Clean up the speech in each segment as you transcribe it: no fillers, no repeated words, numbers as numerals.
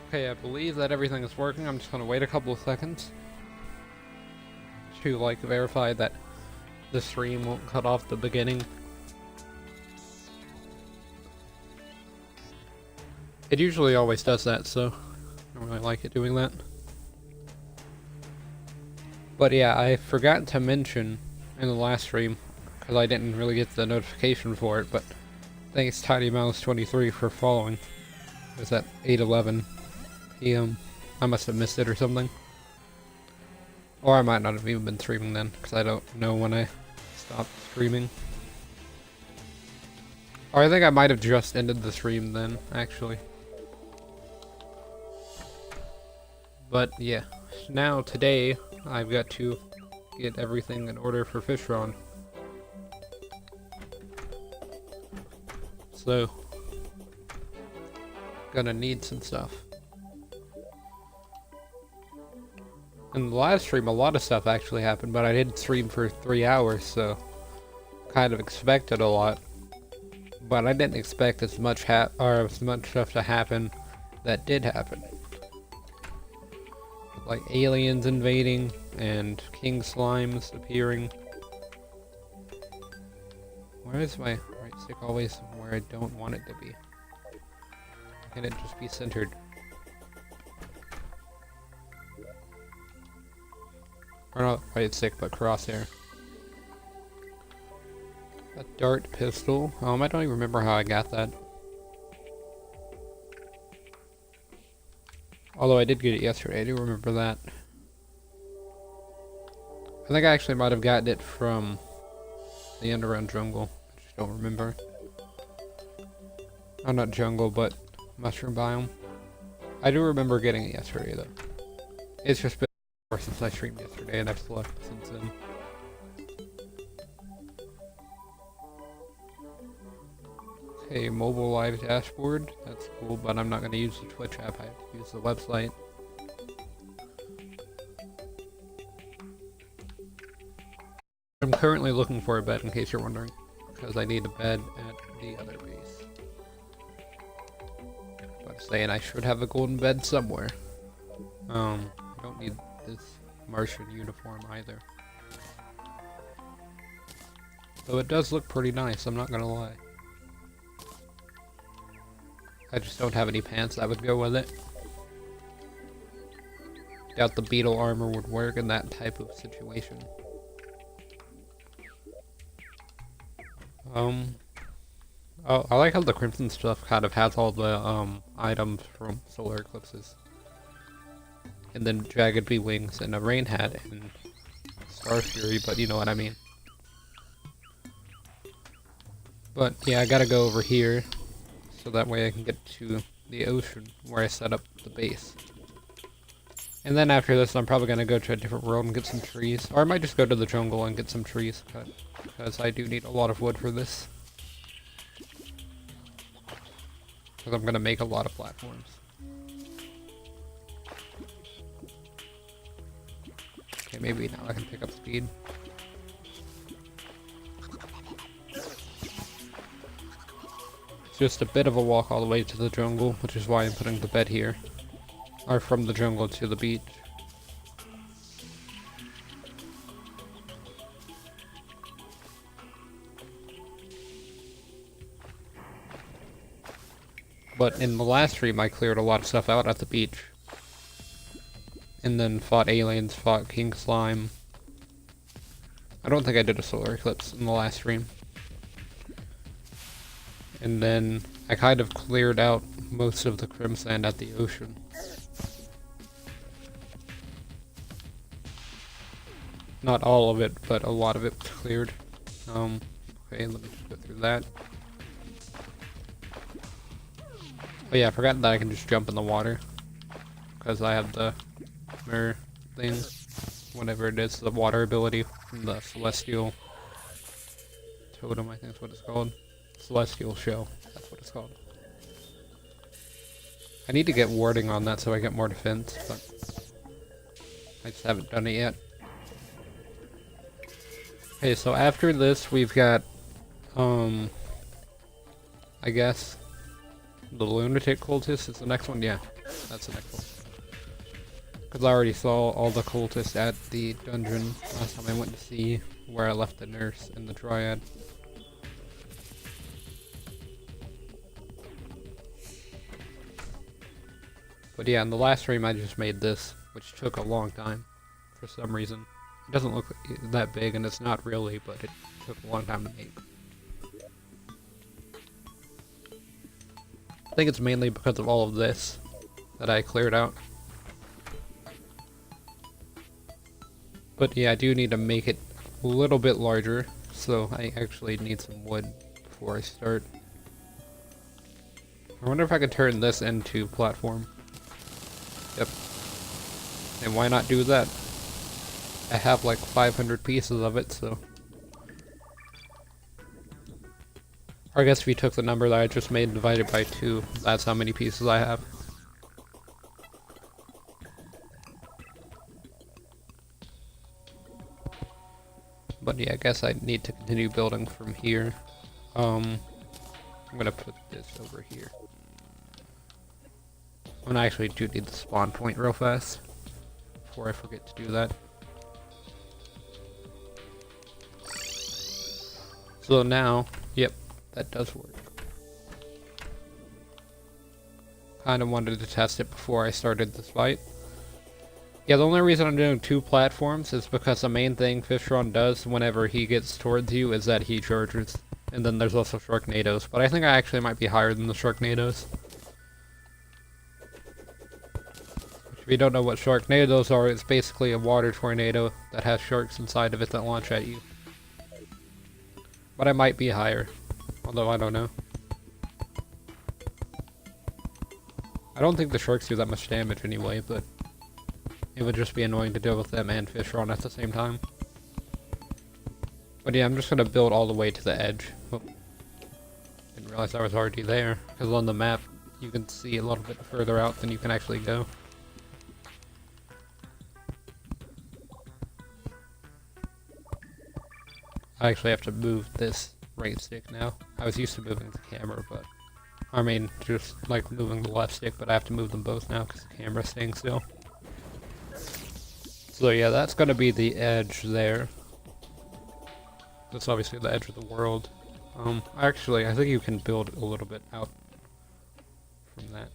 Okay, I believe that everything is working. I'm just gonna wait a couple of seconds to like verify that the stream won't cut off the beginning. It usually always does that, so I don't really like it doing that. But yeah, I forgot to mention in the last stream, because I didn't really get the notification for it, but thanks TinyMouse23 for following. It was at 8:11 p.m. I must have missed it or something. Or I might not have even been streaming then, because I don't know when I stopped streaming. Or I think I might have just ended the stream then, actually. But yeah, now today I've got to get everything in order for Fishron. So, gonna need some stuff. In the live stream, a lot of stuff actually happened, but I didn't stream for 3 hours, so kind of expected a lot. But I didn't expect as much stuff to happen that did happen. Like aliens invading and king slimes appearing. Where is my right stick always where I don't want it to be? Can it just be centered? Or not right stick, but crosshair. A dart pistol. I don't even remember how I got that. Although I did get it yesterday, I do remember that. I think I actually might have gotten it from the underground jungle. I just don't remember. Oh, not jungle, but mushroom biome. I do remember getting it yesterday, though. It's just been since I streamed yesterday, and I've slept since then. Okay, mobile live dashboard. That's cool, but I'm not going to use the Twitch app. I have to use the website. I'm currently looking for a bed, in case you're wondering, because I need a bed at the other base. But saying I should have a golden bed somewhere. I don't need this Martian uniform either. Though it does look pretty nice, I'm not gonna lie. I just don't have any pants that would go with it. Doubt the beetle armor would work in that type of situation. Oh, I like how the crimson stuff kind of has all the items from solar eclipses. And then Jagged Bee wings and a rain hat and Star Fury, but you know what I mean. But yeah, I gotta go over here so that way I can get to the ocean where I set up the base. And then after this, I'm probably gonna go to a different world and get some trees. Or I might just go to the jungle and get some trees cut, because I do need a lot of wood for this. Because I'm gonna make a lot of platforms. Okay, maybe now I can pick up speed. It's just a bit of a walk all the way to the jungle, which is why I'm putting the bed here. Or from the jungle to the beach. But in the last stream, I cleared a lot of stuff out at the beach. And then fought aliens, fought King Slime. I don't think I did a solar eclipse in the last stream. And then I kind of cleared out most of the crimson at the ocean. Not all of it, but a lot of it was cleared. Okay, let me just go through that. Oh yeah, I forgot that I can just jump in the water. Because I have the mirror thing. Whatever it is, the water ability from the Celestial Totem, I think that's what it's called. Celestial Shell, that's what it's called. I need to get warding on that so I get more defense, but I just haven't done it yet. Okay, so after this we've got, I guess, The lunatic cultist is the next one? Yeah, that's the next one. Because I already saw all the cultists at the dungeon last time I went to see where I left the nurse and the dryad. But yeah, in the last stream I just made this, which took a long time for some reason. It doesn't look that big, and it's not really, but it took a long time to make. I think it's mainly because of all of this that I cleared out. But yeah, I do need to make it a little bit larger, so I actually need some wood before I start. I wonder if I could turn this into platform. Yep. And why not do that? I have like 500 pieces of it, so... Or I guess if you took the number that I just made and divided by 2, that's how many pieces I have. But yeah, I guess I need to continue building from here. I'm gonna put this over here. And I actually do need the spawn point real fast before I forget to do that. So now, yep, that does work. Kind of wanted to test it before I started this fight. Yeah, the only reason I'm doing 2 platforms is because the main thing Fishron does whenever he gets towards you is that he charges. And then there's also Sharknadoes, but I think I actually might be higher than the Sharknadoes. If you don't know what Sharknadoes are, it's basically a water tornado that has sharks inside of it that launch at you. But I might be higher, although I don't know. I don't think the sharks do that much damage anyway, but it would just be annoying to deal with them and Fishron at the same time. But yeah, I'm just gonna build all the way to the edge. Oh, didn't realize I was already there, because on the map you can see a little bit further out than you can actually go. I actually have to move this right stick now. I was used to moving the camera, but... I mean, just like moving the left stick, but I have to move them both now because the camera's staying still. So yeah, that's gonna be the edge there. That's obviously the edge of the world. Actually, I think you can build a little bit out from that.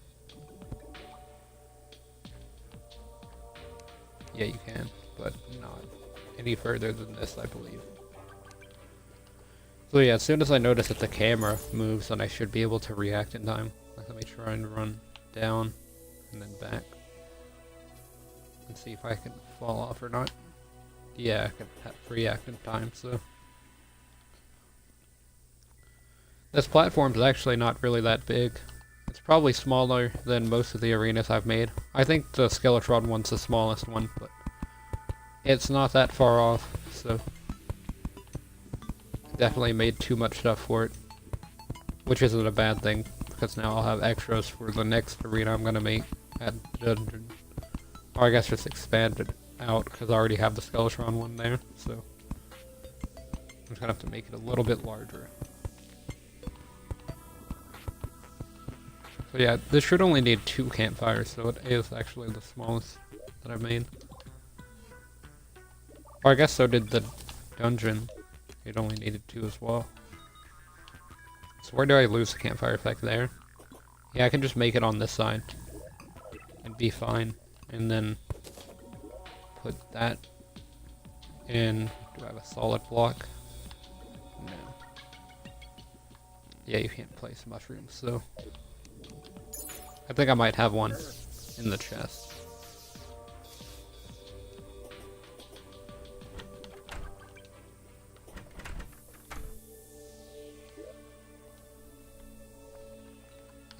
Yeah, you can, but not any further than this, I believe. So yeah, as soon as I notice that the camera moves, then I should be able to react in time. Let me try and run down and then back. And see if I can fall off or not. Yeah, I can react in time, so... This platform is actually not really that big. It's probably smaller than most of the arenas I've made. I think the Skeletron one's the smallest one, but... It's not that far off, so... Definitely made too much stuff for it, which isn't a bad thing, because now I'll have extras for the next arena I'm gonna make at Dungeon. Or I guess just expand it out, because I already have the Skeletron one there, so I'm just gonna have to make it a little bit larger. So yeah, this should only need 2 campfires, so it is actually the smallest that I've made. Or I guess so did the dungeon. It only needed 2 as well. So where do I lose the campfire effect there? Yeah, I can just make it on this side and be fine. And then put that in. Do I have a solid block? No. Yeah, you can't place mushrooms, so I think I might have one in the chest.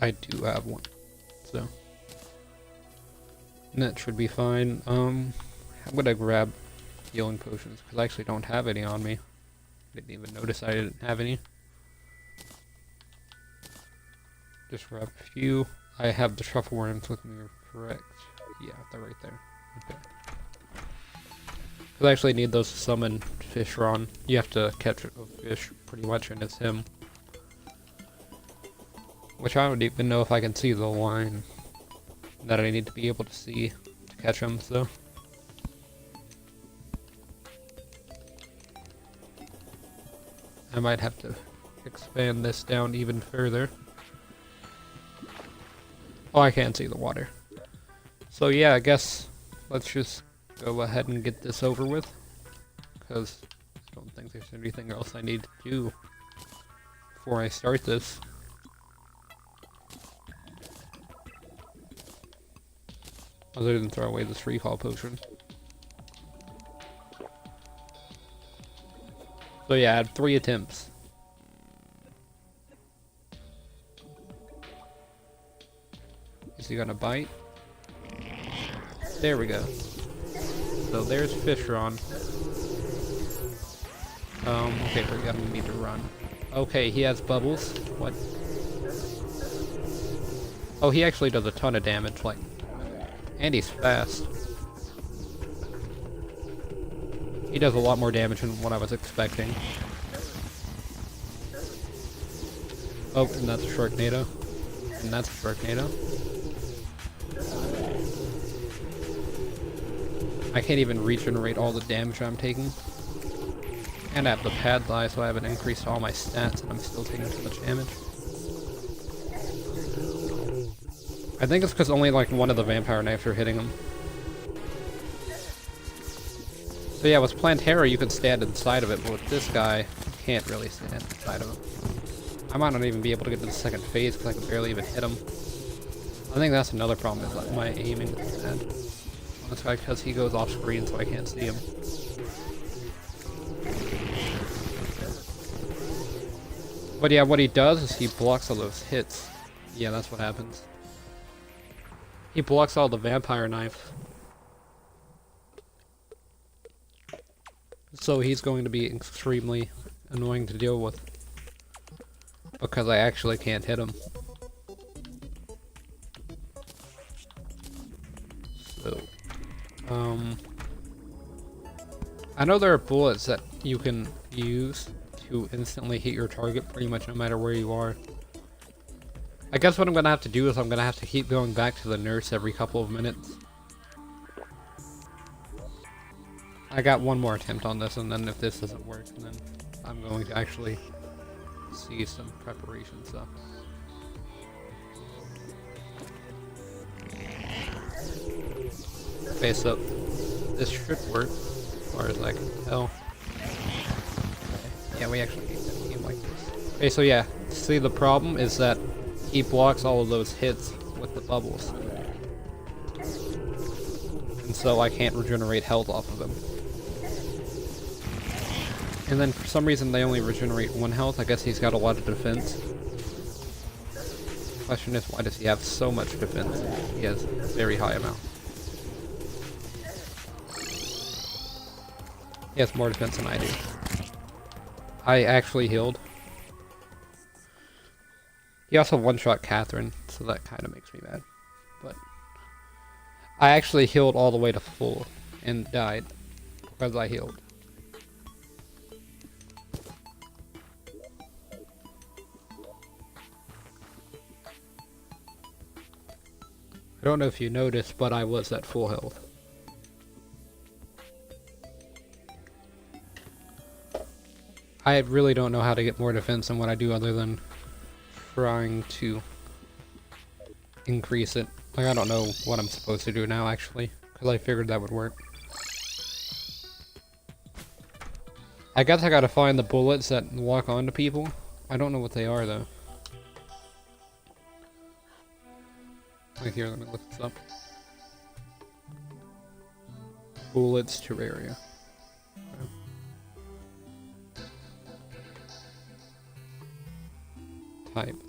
I do have one, so and that should be fine. I'm gonna grab healing potions because I actually don't have any on me. I didn't even notice I didn't have any. Just grab a few. I have the truffle worms with me, correct? Yeah, they're right there. Okay. Because I actually need those to summon Fishron. You have to catch a fish pretty much, and it's him. Which I don't even know if I can see the line that I need to be able to see to catch him, so. I might have to expand this down even further. Oh, I can't see the water. So yeah, I guess let's just go ahead and get this over with. Because I don't think there's anything else I need to do before I start this. Other than throw away this recall potion. So yeah, I had 3 attempts. Is he gonna bite? There we go. So there's Fishron. Okay, we're gonna need to run. Okay, he has bubbles. What? Oh, he actually does a ton of damage, like... And he's fast. He does a lot more damage than what I was expecting. Oh, and that's a Sharknado. And that's a Sharknado. I can't even regenerate all the damage I'm taking. And I have the pad lie, so I haven't increased all my stats, and I'm still taking too much damage. I think it's because only like one of the vampire knives are hitting him. So yeah, with Terraria you could stand inside of it, but with this guy, you can't really stand inside of him. I might not even be able to get to the second phase because I can barely even hit him. I think that's another problem, is like my aiming is bad. That's why, because he goes off screen so I can't see him. But yeah, what he does is he blocks all those hits. Yeah, that's what happens. He blocks all the vampire knife. So he's going to be extremely annoying to deal with. Because I actually can't hit him. So, I know there are bullets that you can use to instantly hit your target pretty much no matter where you are. I guess what I'm gonna have to do is I'm gonna have to keep going back to the nurse every couple of minutes. I got one more attempt on this, and then if this doesn't work, then I'm going to actually see some preparation stuff. Okay, so this should work, as far as I can tell. Okay. Yeah, we actually need a game like this. Okay, so yeah, see, the problem is that he blocks all of those hits with the bubbles. And so I can't regenerate health off of him. And then for some reason they only regenerate 1 health. I guess he's got a lot of defense. The question is, why does he have so much defense? He has a very high amount. He has more defense than I do. I actually healed. He also one-shot Catherine, so that kind of makes me mad. But I actually healed all the way to full and died because I healed. I don't know if you noticed, but I was at full health. I really don't know how to get more defense than what I do other than trying to increase it. Like, I don't know what I'm supposed to do now, actually, because I figured that would work. I guess I gotta find the bullets that lock onto people. I don't know what they are, though. Wait, here, let me look this up. Bullets, Terraria. Types.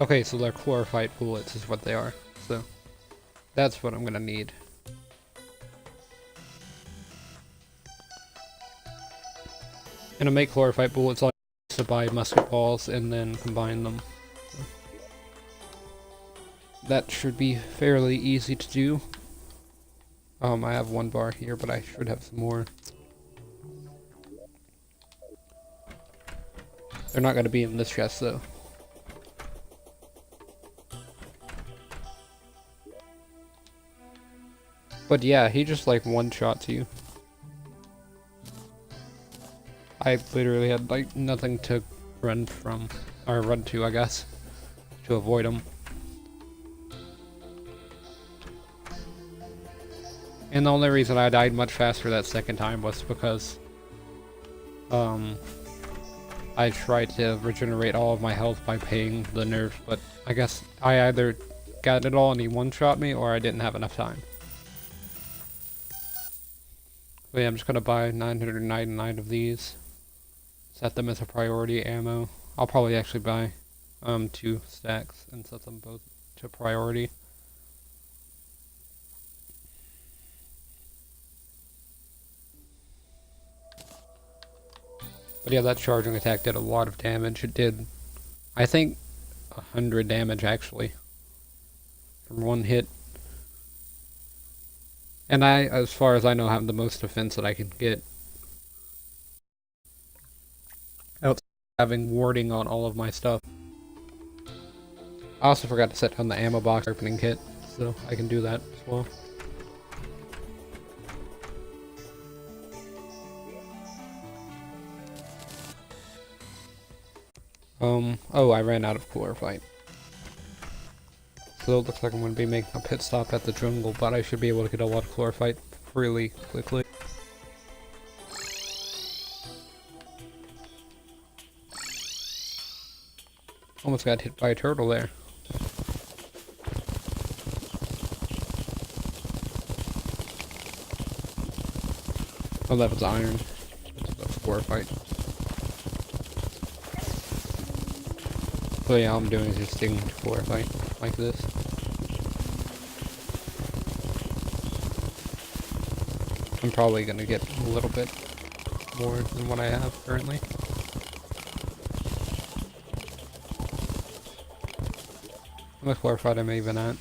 Okay, so they're chlorophyte bullets is what they are. So that's what I'm gonna need. And to make chlorophyte bullets, I'll use to buy musket balls and then combine them. That should be fairly easy to do. I have one bar here, but I should have some more. They're not going to be in this chest, though. But yeah, he just like one-shots you. I literally had like nothing to run from, or run to, I guess, to avoid him. And the only reason I died much faster that second time was because I tried to regenerate all of my health by paying the nerfs, but I guess I either got it all and he one-shot me, or I didn't have enough time. So yeah, I'm just gonna buy 999 of these. Set them as a priority ammo. I'll probably actually buy 2 stacks and set them both to priority. But yeah, that charging attack did a lot of damage. It did, I think, 100 damage actually from one hit. And I, as far as I know, have the most defense that I can get. Outside having warding on all of my stuff. I also forgot to set down the ammo box opening kit, so I can do that as well. Oh, I ran out of chlorophyte. So it looks like I'm going to be making a pit stop at the jungle, but I should be able to get a lot of chlorophyte really quickly. Almost got hit by a turtle there. Oh, that was iron. That's chlorophyte. So yeah, all I'm doing is just digging chlorophyte like this. I'm probably gonna get a little bit more than what I have currently. How much chlorophyte am I even at?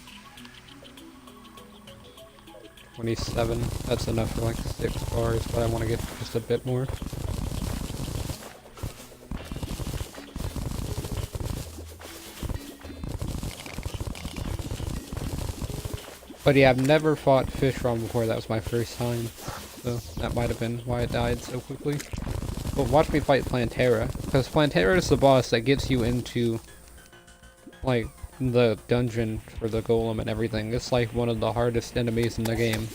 27. That's enough for like 6 bars, but I want to get just a bit more. But yeah, I've never fought Fishron before. That was my first time, so that might have been why it died so quickly. But watch me fight Plantera, because Plantera is the boss that gets you into like the dungeon for the golem and everything. It's like one of the hardest enemies in the game.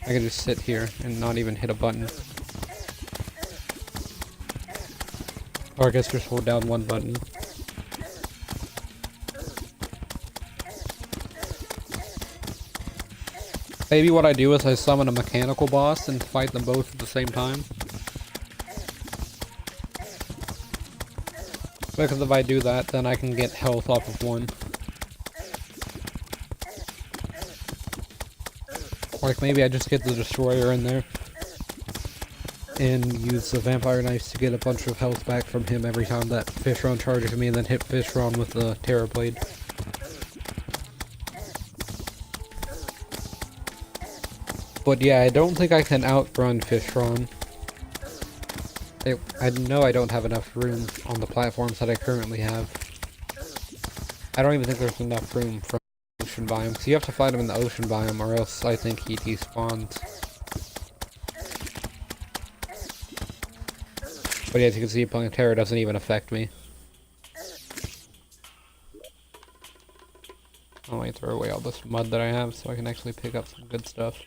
I can just sit here and not even hit a button. Or I guess just hold down one button. Maybe what I do is I summon a mechanical boss and fight them both at the same time. Because if I do that, then I can get health off of one. Like maybe I just get the destroyer in there and use the vampire knives to get a bunch of health back from him every time that Fishron charges me, and then hit Fishron with the Terra Blade. But yeah, I don't think I can outrun Fishron. I know I don't have enough room on the platforms that I currently have. I don't even think there's enough room for ocean biome, so you have to fight him in the ocean biome, or else I think he despawns. But yeah, as you can see, Plantera doesn't even affect me. I'll let me throw away all this mud that I have so I can actually pick up some good stuff.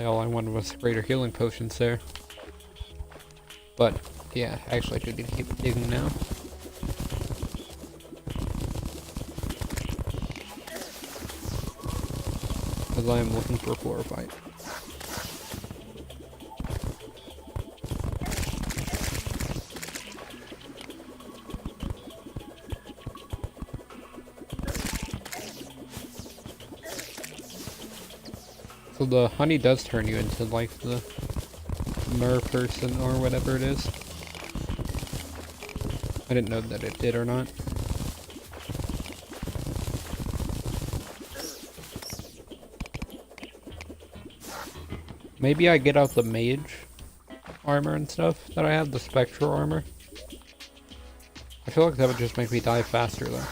All I wanted was greater healing potions there. But, yeah, actually I do need to keep digging now. Because I am looking for chlorophyte. So the honey does turn you into like the mer person or whatever it is. I didn't know that it did or not. Maybe I get out the mage armor and stuff that I have, the spectral armor. I feel like that would just make me die faster though.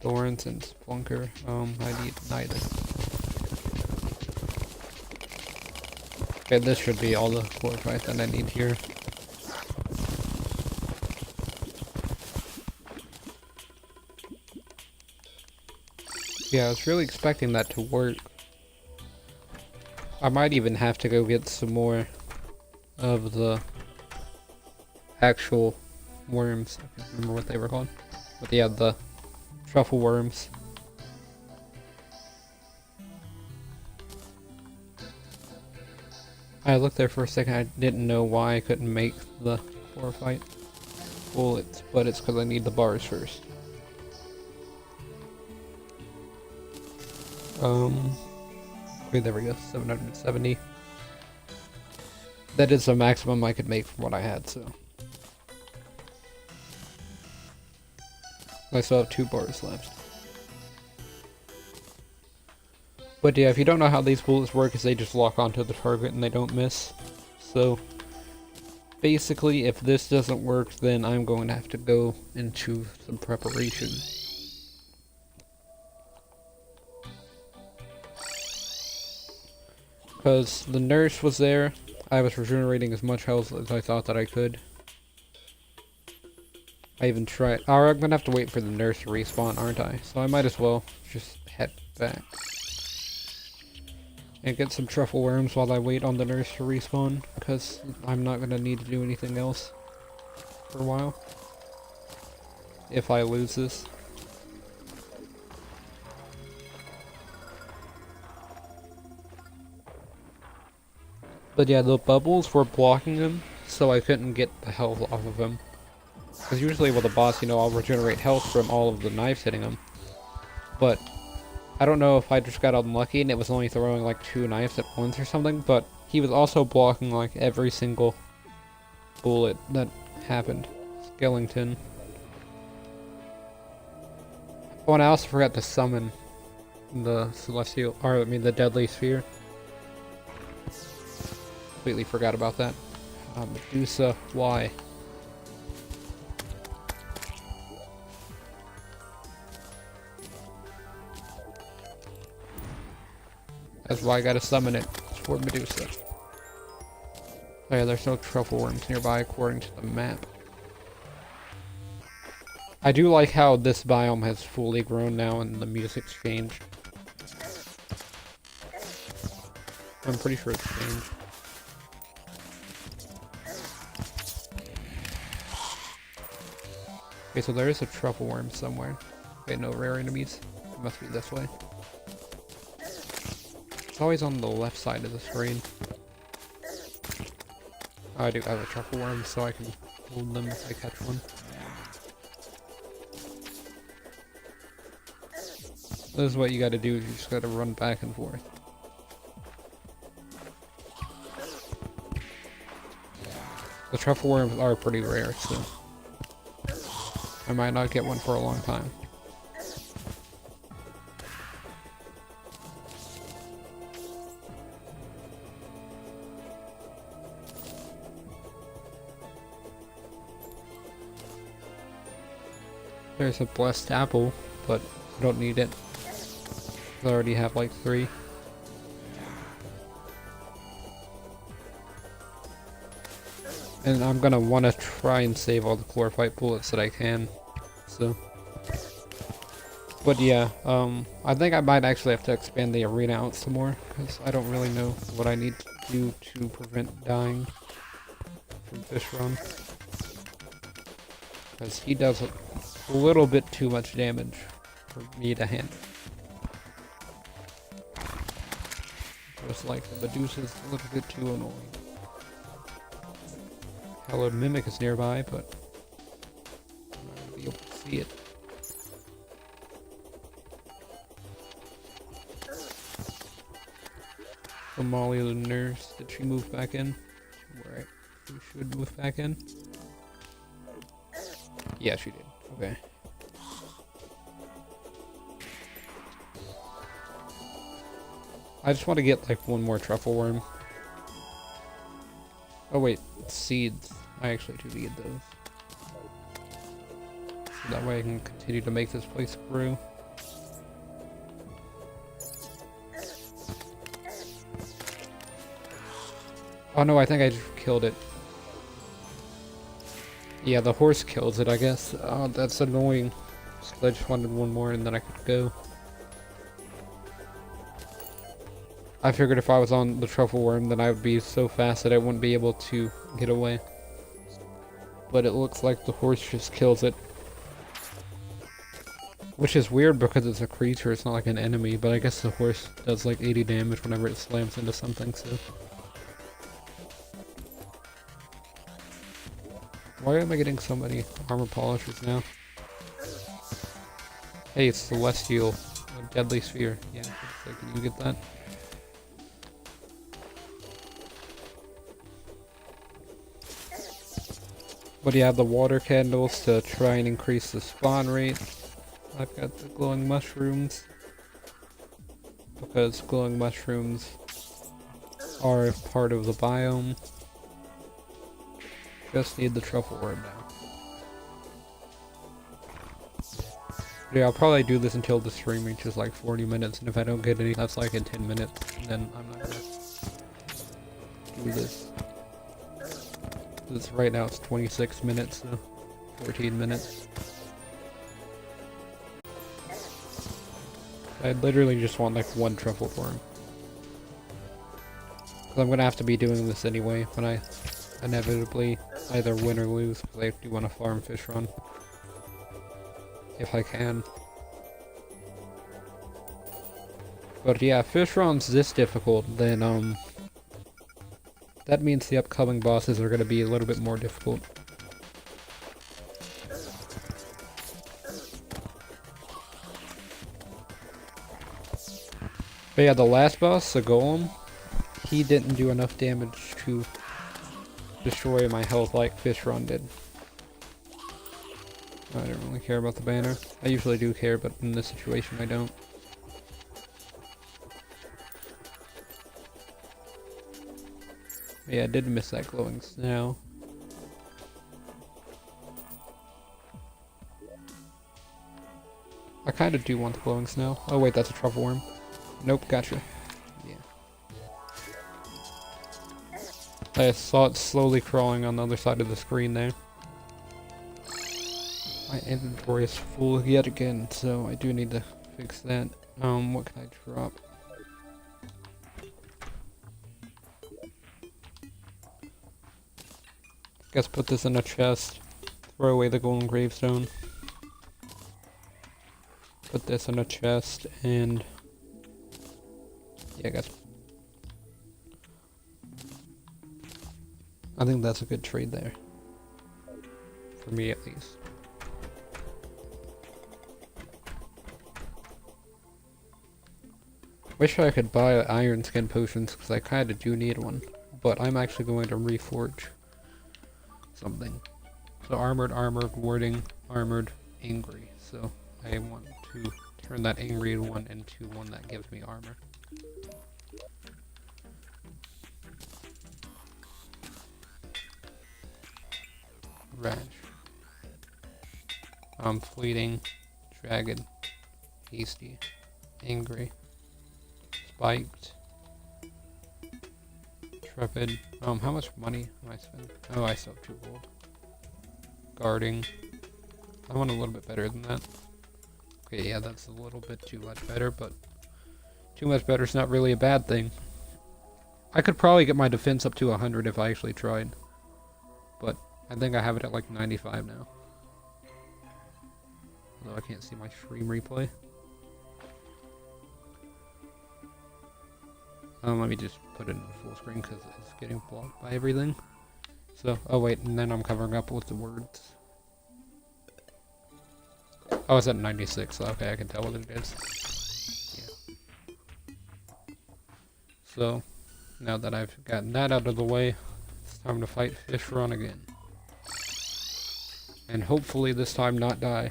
Thorns and Splunker. I need neither. Okay, this should be all the Chlorophyte that I need here. Yeah, I was really expecting that to work. I might even have to go get some more of the actual worms. I can't remember what they were called. But yeah, the truffle worms. I looked there for a second. I didn't know why I couldn't make the Chlorophyte bullets, but it's because I need the bars first. Wait, there we go. 770. That is the maximum I could make from what I had, so. I still have 2 bars left. But yeah, if you don't know how these bullets work, is they just lock onto the target and they don't miss. So, basically, if this doesn't work, then I'm going to have to go into some preparation. Because the nurse was there, I was regenerating as much health as I thought that I could. I even tried. Or I'm gonna have to wait for the nurse to respawn, aren't I? So I might as well just head back. And get some truffle worms while I wait on the nurse to respawn, because I'm not gonna need to do anything else for a while. If I lose this. But yeah, the bubbles were blocking him, so I couldn't get the health off of him. Because usually with a boss, you know, I'll regenerate health from all of the knives hitting him. But I don't know if I just got unlucky and it was only throwing like 2 knives at once or something, but he was also blocking like every single bullet that happened. Skellington. Oh, and I also forgot to summon the celestial, or I mean the deadly sphere. Completely forgot about that. Medusa, why? That's why I gotta summon it. It's for Medusa. Oh yeah, there's no truffle worms nearby according to the map. I do like how this biome has fully grown now and the music's changed. I'm pretty sure it's changed. Okay, so there is a truffle worm somewhere. Okay, no rare enemies. It must be this way. It's always on the left side of the screen. Oh, I do have a truffle worm, so I can hold them if I catch one. This is what you gotta do, you just gotta run back and forth. The truffle worms are pretty rare, so I might not get one for a long time. There's a blessed apple, but I don't need it. I already have like 3. And I'm gonna want to try and save all the Chlorophyte bullets that I can. So, but yeah, I think I might actually have to expand the arena out some more, because I don't really know what I need to do to prevent dying from Fishron. Because he does a little bit too much damage for me to handle. Just like the Medusa's a little bit too annoying. Hallowed Mimic is nearby, but I'm not gonna be able to see it. So Molly the nurse, did she move back in? Right, she should move back in. Yeah, she did. Okay. I just want to get like one more truffle worm. Oh wait, seeds. I actually do need those. So that way I can continue to make this place grow. Oh no, I think I just killed it. Yeah, the horse kills it, I guess. Oh, that's annoying. So I just wanted one more and then I could go. I figured if I was on the truffle worm, then I would be so fast that I wouldn't be able to get away. But it looks like the horse just kills it. Which is weird because it's a creature, it's not like an enemy, but I guess the horse does like 80 damage whenever it slams into something, so... Why am I getting so many armor polishers now? Hey, it's Celestial. A deadly sphere. Yeah, so can you get that? But yeah, the water candles to try and increase the spawn rate. I've got the glowing mushrooms. Because glowing mushrooms are part of the biome. Just need the truffle worm now. Yeah, I'll probably do this until the stream reaches like 40 minutes, and if I don't get any, that's like in 10 minutes, then I'm not gonna do this. This right now it's 26 minutes, so 14 minutes. I literally just want like one truffle worm. Because I'm gonna have to be doing this anyway when I inevitably either win or lose, because I do want to farm Fishron. If I can. But yeah, if Fishron's this difficult, then that means the upcoming bosses are going to be a little bit more difficult. But yeah, the last boss, the Golem, he didn't do enough damage to destroy my health like Fishron did. I don't really care about the banner. I usually do care, but in this situation I don't. Yeah, I did miss that glowing snow. I kind of do want the glowing snow. Oh wait, that's a truffle worm. Nope, gotcha. Yeah. I saw it slowly crawling on the other side of the screen there. My inventory is full yet again, so I do need to fix that. What can I drop? Guess put this in a chest. Throw away the golden gravestone. Put this in a chest, and... yeah, I guess... I think that's a good trade there. For me, at least. Wish I could buy iron skin potions, because I kinda do need one. But I'm actually going to reforge something. So armored, warding, armored, angry. So I want to turn that angry one into one that gives me armor. Rash. Fleeting, jagged, hasty, angry, spiked, trepid. How much money am I spending? Oh, I still have 2 gold. Guarding. I want a little bit better than that. Okay, yeah, that's a little bit too much better, but too much better is not really a bad thing. I could probably get my defense up to 100 if I actually tried. But I think I have it at like 95 now. Although I can't see my stream replay. Let me just put it in full screen because it's getting blocked by everything. So, oh wait, and then I'm covering up with the words. Oh, it's at 96, so okay, I can tell what it is. Yeah. So, now that I've gotten that out of the way, it's time to fight Fishron again. And hopefully this time not die.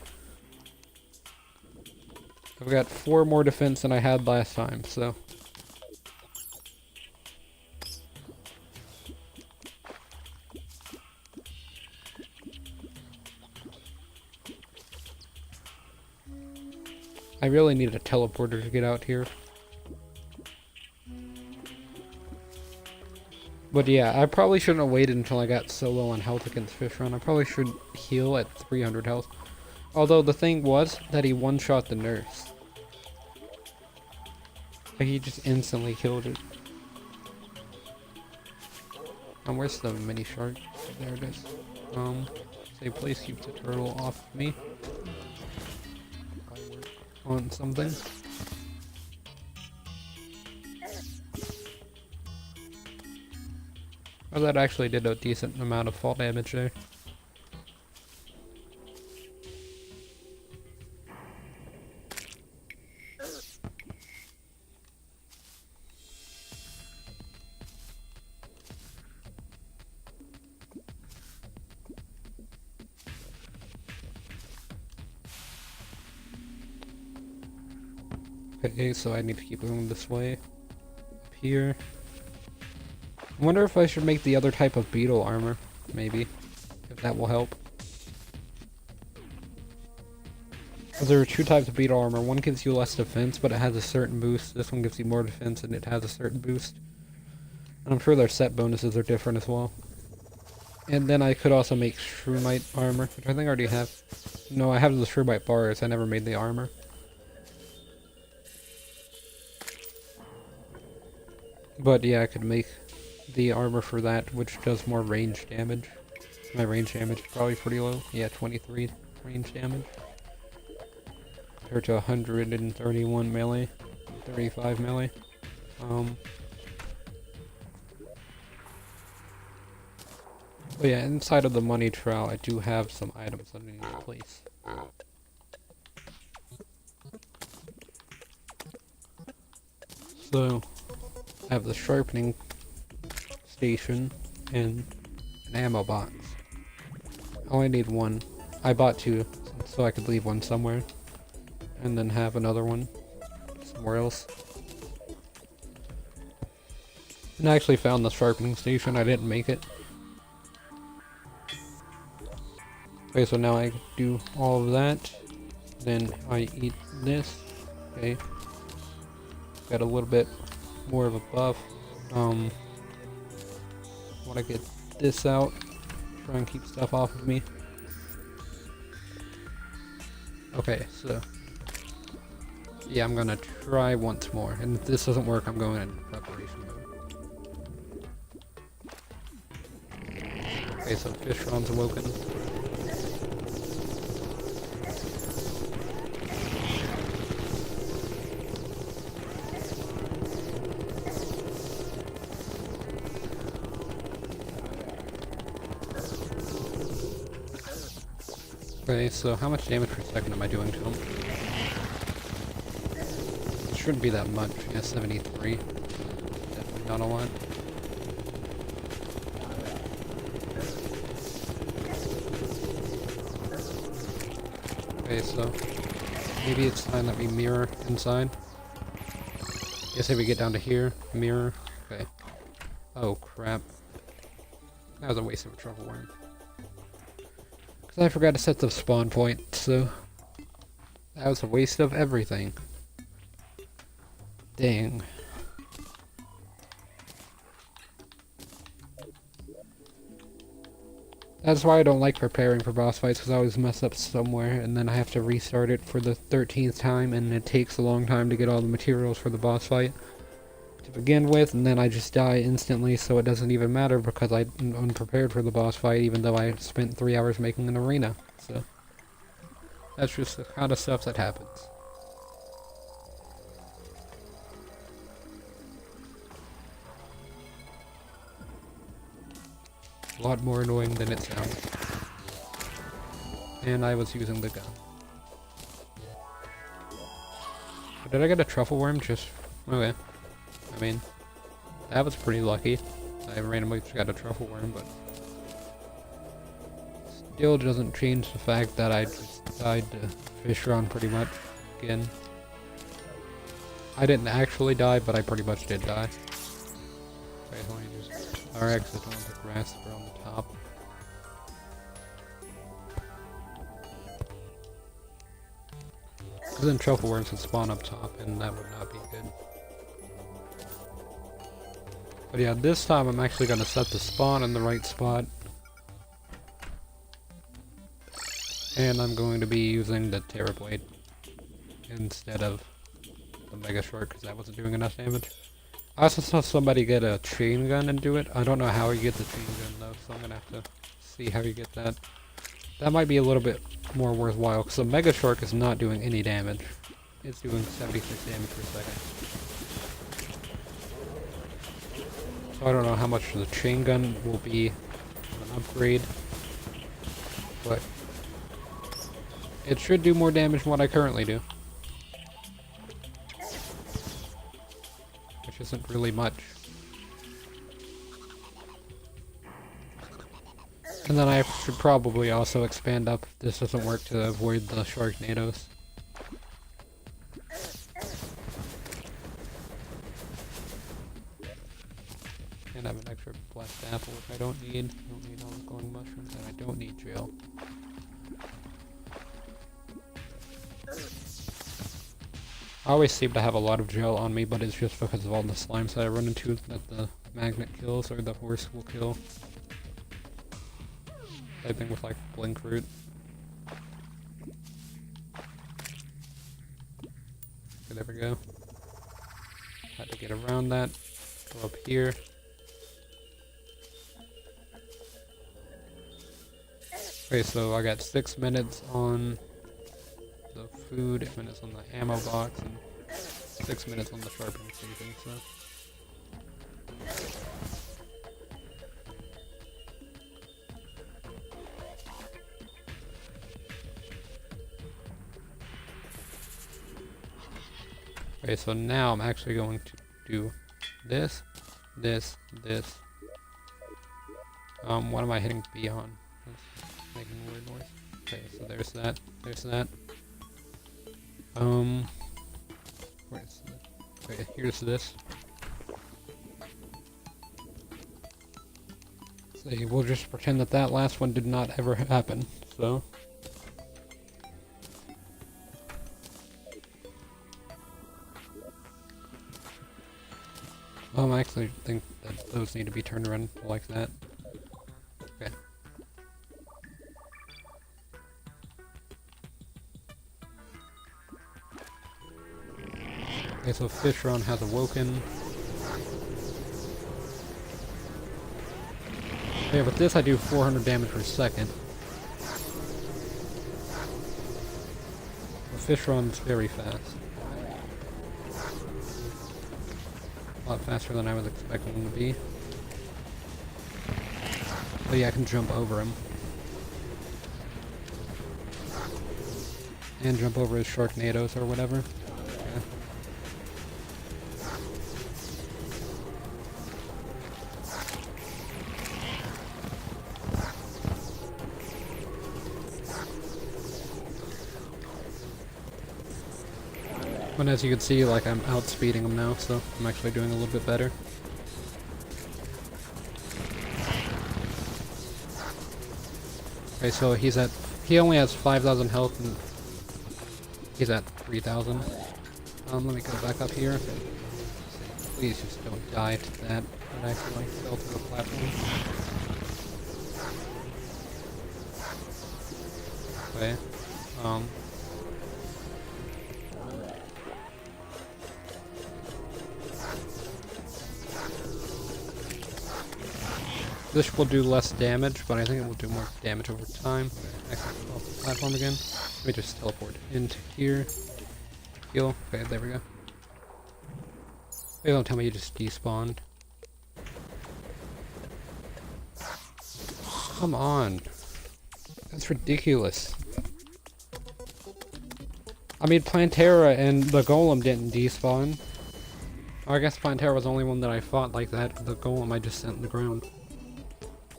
I've got 4 more defense than I had last time, so... I really need a teleporter to get out here. But yeah, I probably shouldn't have waited until I got so low on health against Fishron. I probably should heal at 300 health. Although the thing was that he one-shot the nurse. Like he just instantly killed it. Where's the mini shark? There it is. Say please keep the turtle off of me. I work on something. Oh, that actually did a decent amount of fall damage there. Okay, so I need to keep going this way. Up here. I wonder if I should make the other type of beetle armor, maybe. If that will help. There are 2 types of beetle armor. One gives you less defense, but it has a certain boost. This one gives you more defense, and it has a certain boost. And I'm sure their set bonuses are different as well. And then I could also make shroomite armor, which I think I already have. No, I have the shroomite bars. I never made the armor. But yeah, I could make the armor for that, which does more range damage. My range damage is probably pretty low. Yeah, 23 range damage. Compared to 131 melee, 35 melee. But yeah, inside of the money trowel, I do have some items that I need to place. So, I have the sharpening station and an ammo box. I only need 1. I bought 2, so I could leave 1 somewhere. And then have another one somewhere else. And I actually found the sharpening station, I didn't make it. Okay, so now I do all of that. Then I eat this. Okay. Got a little bit more of a buff. Want to get this out. Try and keep stuff off of me. Okay, so yeah, I'm gonna try once more, and if this doesn't work, I'm going into preparation mode. Okay, so Fishron's awoken. Okay, so how much damage per second am I doing to him? It shouldn't be that much. Yeah, 73. Definitely not a lot. Okay, so maybe it's time that we mirror inside. Guess if we get down to here, mirror. Okay. Oh crap. That was a waste of a truffle worm. I forgot to set the spawn point, so that was a waste of everything. Dang. That's why I don't like preparing for boss fights, because I always mess up somewhere, and then I have to restart it for the 13th time, and it takes a long time to get all the materials for the boss fight to begin with, and then I just die instantly, so it doesn't even matter because I'm unprepared for the boss fight, even though I spent 3 hours making an arena. So that's just the kind of stuff that happens. A lot more annoying than it sounds. And I was using the gun. Did I get a truffle worm? Just okay. I mean, that was pretty lucky. I randomly just got a truffle worm, but still doesn't change the fact that I just died to Fishron pretty much again. I didn't actually die, but I pretty much did die. Okay, so let me just... Or actually, don't want the grass that are on the top. Because then truffle worms would spawn up top, and that would not be good. But yeah, this time I'm actually going to set the spawn in the right spot. And I'm going to be using the Terra Blade instead of the Mega Short, because that wasn't doing enough damage. I also saw somebody get a chain gun and do it. I don't know how you get the chain gun though, so I'm going to have to see how you get that. That might be a little bit more worthwhile, because the Mega Shark is not doing any damage. It's doing 76 damage per second. So I don't know how much the chain gun will be an upgrade, but it should do more damage than what I currently do. Which isn't really much. And then I should probably also expand up if this doesn't work to avoid the Sharknadoes. And I have an extra blessed apple, which I don't need. I don't need all the glowing mushrooms, and I don't need gel. I always seem to have a lot of gel on me, but it's just because of all the slimes that I run into that the magnet kills, or the horse will kill. Same thing with like blink root. Okay, there we go. Had to get around that. Go up here. Okay, so I got 6 minutes on the food, 8 minutes on the ammo box, and 6 minutes on the sharpening station, so. Okay, so now I'm actually going to do this, this, this. What am I hitting B on? That's making a weird noise. Okay, so there's that, there's that. Where's that? Okay, here's this. So we'll just pretend that that last one did not ever happen, so. I actually think that those need to be turned around like that. Okay. Okay, so Fishron has awoken. Yeah, with this I do 400 damage per second. The Fishron's very fast. A lot faster than I was expecting him to be. But yeah, I can jump over him. And jump over his Sharknadoes or whatever. Okay. And as you can see, like, I'm outspeeding him now, so I'm actually doing a little bit better. Okay, so he only has 5,000 health, and he's at 3,000. Let me go back up here. Please just don't die to that. That actually fell to the platform. Okay. This will do less damage, but I think it will do more damage over time. Actually, off the platform again. Let me just teleport into here. Heal. Okay, there we go. Please don't tell me you just despawned. Come on. That's ridiculous. I mean, Plantera and the Golem didn't despawn. Oh, I guess Plantera was the only one that I fought like that. The Golem I just sent in the ground.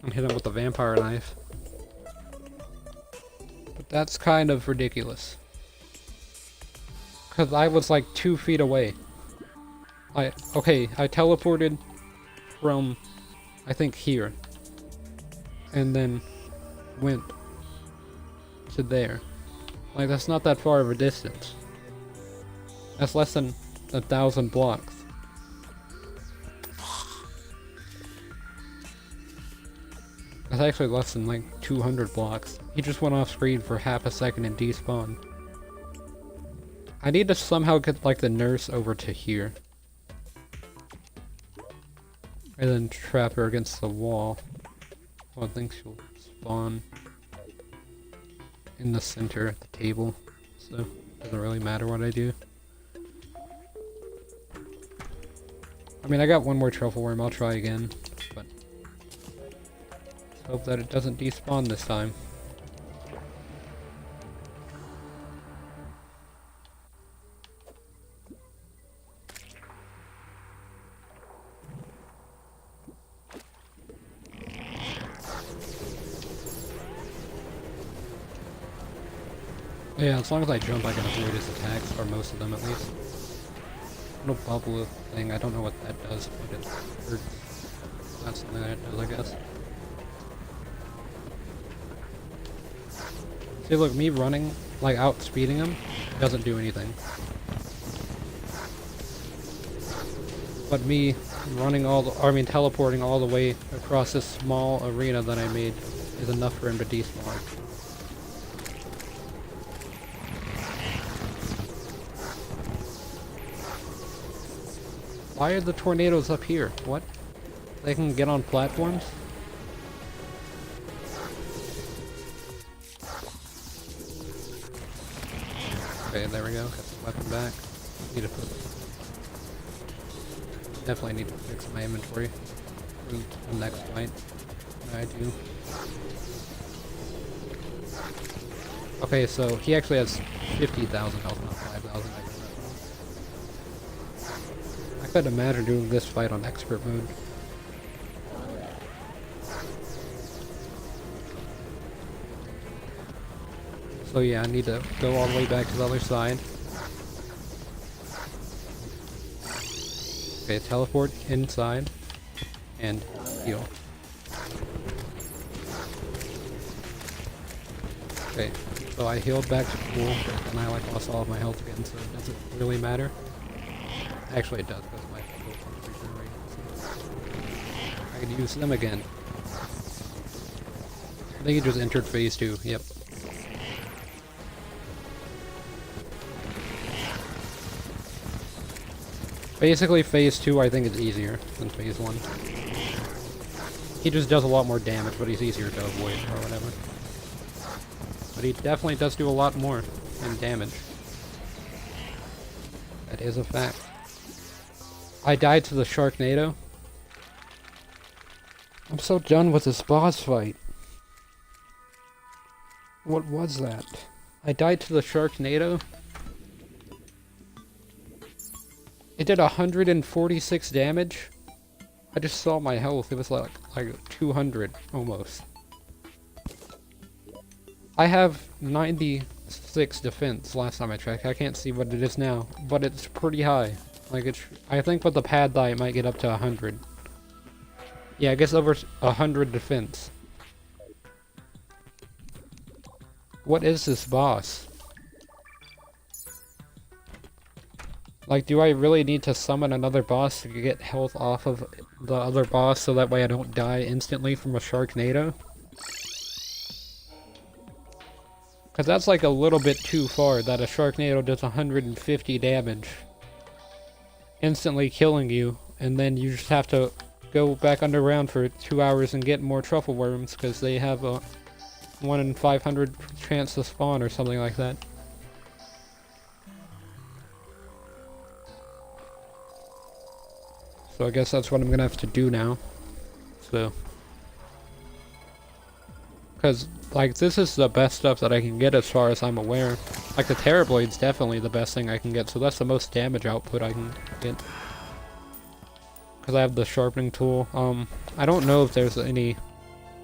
And hit him with the vampire knife. That's kind of ridiculous. Because I was like 2 feet away. Okay, I teleported from, I think, here. And then went to there. Like, that's not that far of a distance. That's less than 1,000 blocks. That's actually less than like 200 blocks. He just went off screen for half a second and despawned. I need to somehow get like the nurse over to here. And then trap her against the wall. Well, I think she'll spawn in the center at the table. So, it doesn't really matter what I do. I mean, I got one more truffle worm, I'll try again. But let's hope that it doesn't despawn this time. Yeah, as long as I jump, I can avoid his attacks, or most of them at least. Little bubble thing, I don't know what that does, but it hurts. That's something that it does, I guess. See, look, me running, like, outspeeding him, doesn't do anything. But me running teleporting all the way across this small arena that I made is enough for him to despawn. Why are the tornadoes up here? What? They can get on platforms? Okay, there we go. Got the weapon back. Need to put... Definitely need to fix my inventory for the next fight. I do. Okay, so he actually has 50,000 health, not 5,000. I could imagine doing this fight on expert mode. So yeah, I need to go all the way back to the other side. Okay, teleport inside and heal. Okay, so I healed back to full, and I like lost all of my health again, so it doesn't really matter. Actually, it does, because my health is regenerating. So I can use them again. I think he just entered phase 2. Yep. Basically, phase 2 I think is easier than phase 1. He just does a lot more damage, but he's easier to avoid or whatever. But he definitely does do a lot more in damage. That is a fact. I died to the Sharknado. I'm so done with this boss fight. What was that? I died to the Sharknado? It did 146 damage? I just saw my health. It was like 200 almost. I have 96 defense last time I checked. I can't see what it is now, but it's pretty high. Like I think with the pad die it might get up to 100. Yeah, I guess over 100 defense. What is this boss? Like, do I really need to summon another boss to get health off of the other boss so that way I don't die instantly from a Sharknado? Because that's like a little bit too far, that a Sharknado does 150 damage. Instantly killing you, and then you just have to go back underground for 2 hours and get more truffle worms, because they have a 1 in 500 chance to spawn or something like that. So I guess that's what I'm gonna have to do now. So, because like this is the best stuff that I can get as far as I'm aware. Like the Terra Blade's definitely the best thing I can get, so that's the most damage output I can get. Because I have the sharpening tool. I don't know if there's any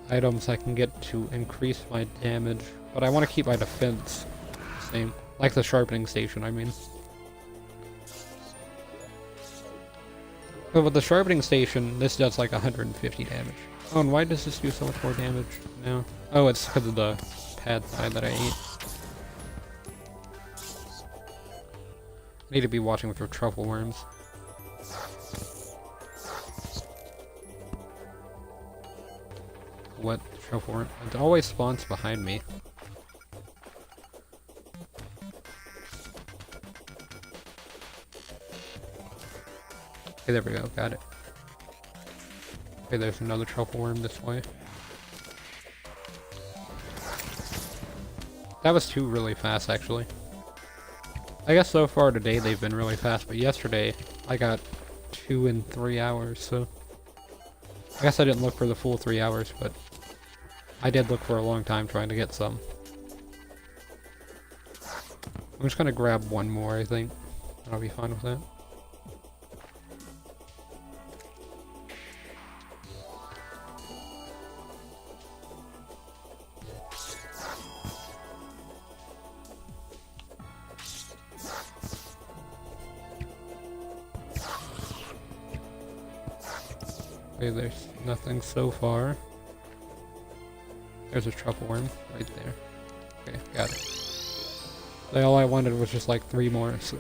items I can get to increase my damage But I want to keep my defense the same. Like the sharpening station, I mean. But with the sharpening station, this does like 150 damage. Oh, and why does this do so much more damage now? Oh, it's because of the pad thigh that I ate. I need to be watching with your truffle worms. What truffle worm? It always spawns behind me. Okay, there we go, got it. Okay, there's another truffle worm this way. That was two really fast, actually. I guess so far today they've been really fast, but yesterday I got 2 in 3 hours, so... I guess I didn't look for the full 3 hours, but I did look for a long time trying to get some. I'm just gonna grab one more, I think. I'll be fine with that. Okay, there's nothing so far. There's a truffle worm right there. Okay, got it. Like, all I wanted was just like 3 more, so...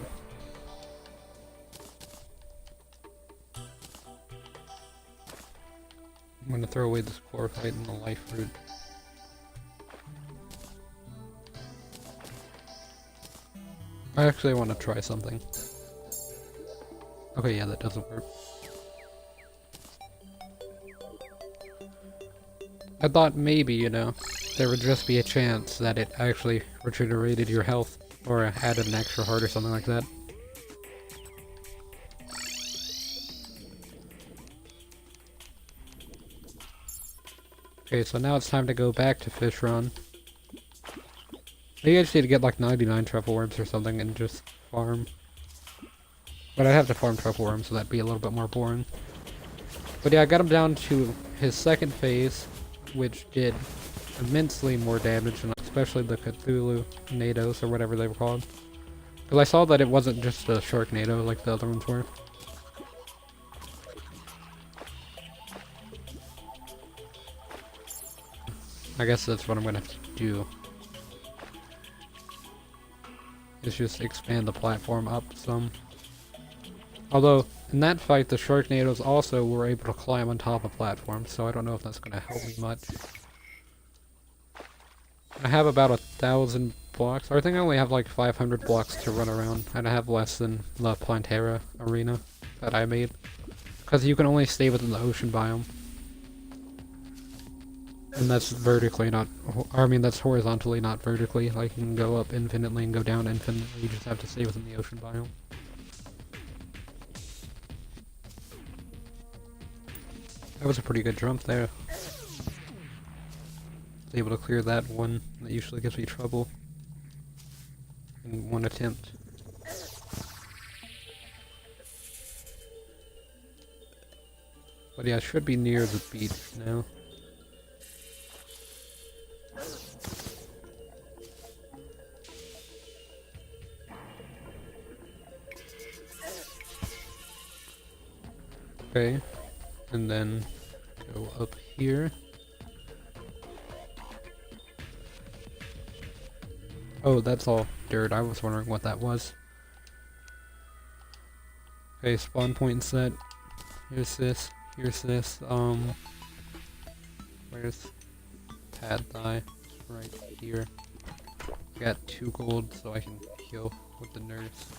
I'm gonna throw away this chlorophyte and the life fruit. I actually want to try something. Okay, yeah, that doesn't work. I thought maybe, you know, there would just be a chance that it actually regenerated your health, or added an extra heart or something like that. Okay, so now it's time to go back to Fishron. Maybe I just need to get like 99 truffle worms or something and just farm. But I have to farm truffle worms, so that'd be a little bit more boring. But yeah, I got him down to his second phase, which did immensely more damage, and especially the Cthulhu Nados, or whatever they were called. Because I saw that it wasn't just a Sharknado like the other ones were. I guess that's what I'm gonna have to do. Is just expand the platform up some. Although, in that fight, the Sharknadoes also were able to climb on top of platforms, so I don't know if that's gonna help me much. I have about 1,000 blocks, or I think I only have like 500 blocks to run around, and I have less than the Plantera arena that I made. Because you can only stay within the ocean biome. And that's vertically, not, I mean that's horizontally, not vertically. Like you can go up infinitely and go down infinitely, you just have to stay within the ocean biome. That was a pretty good jump there. I was able to clear that one that usually gives me trouble in one attempt. But yeah, I should be near the beach now. Okay, and then go up here. Oh, that's all dirt. I was wondering what that was. Okay, spawn point set. Here's this. Here's this. Where's pad thigh? Right here. I got 2 gold, so I can heal with the nurse.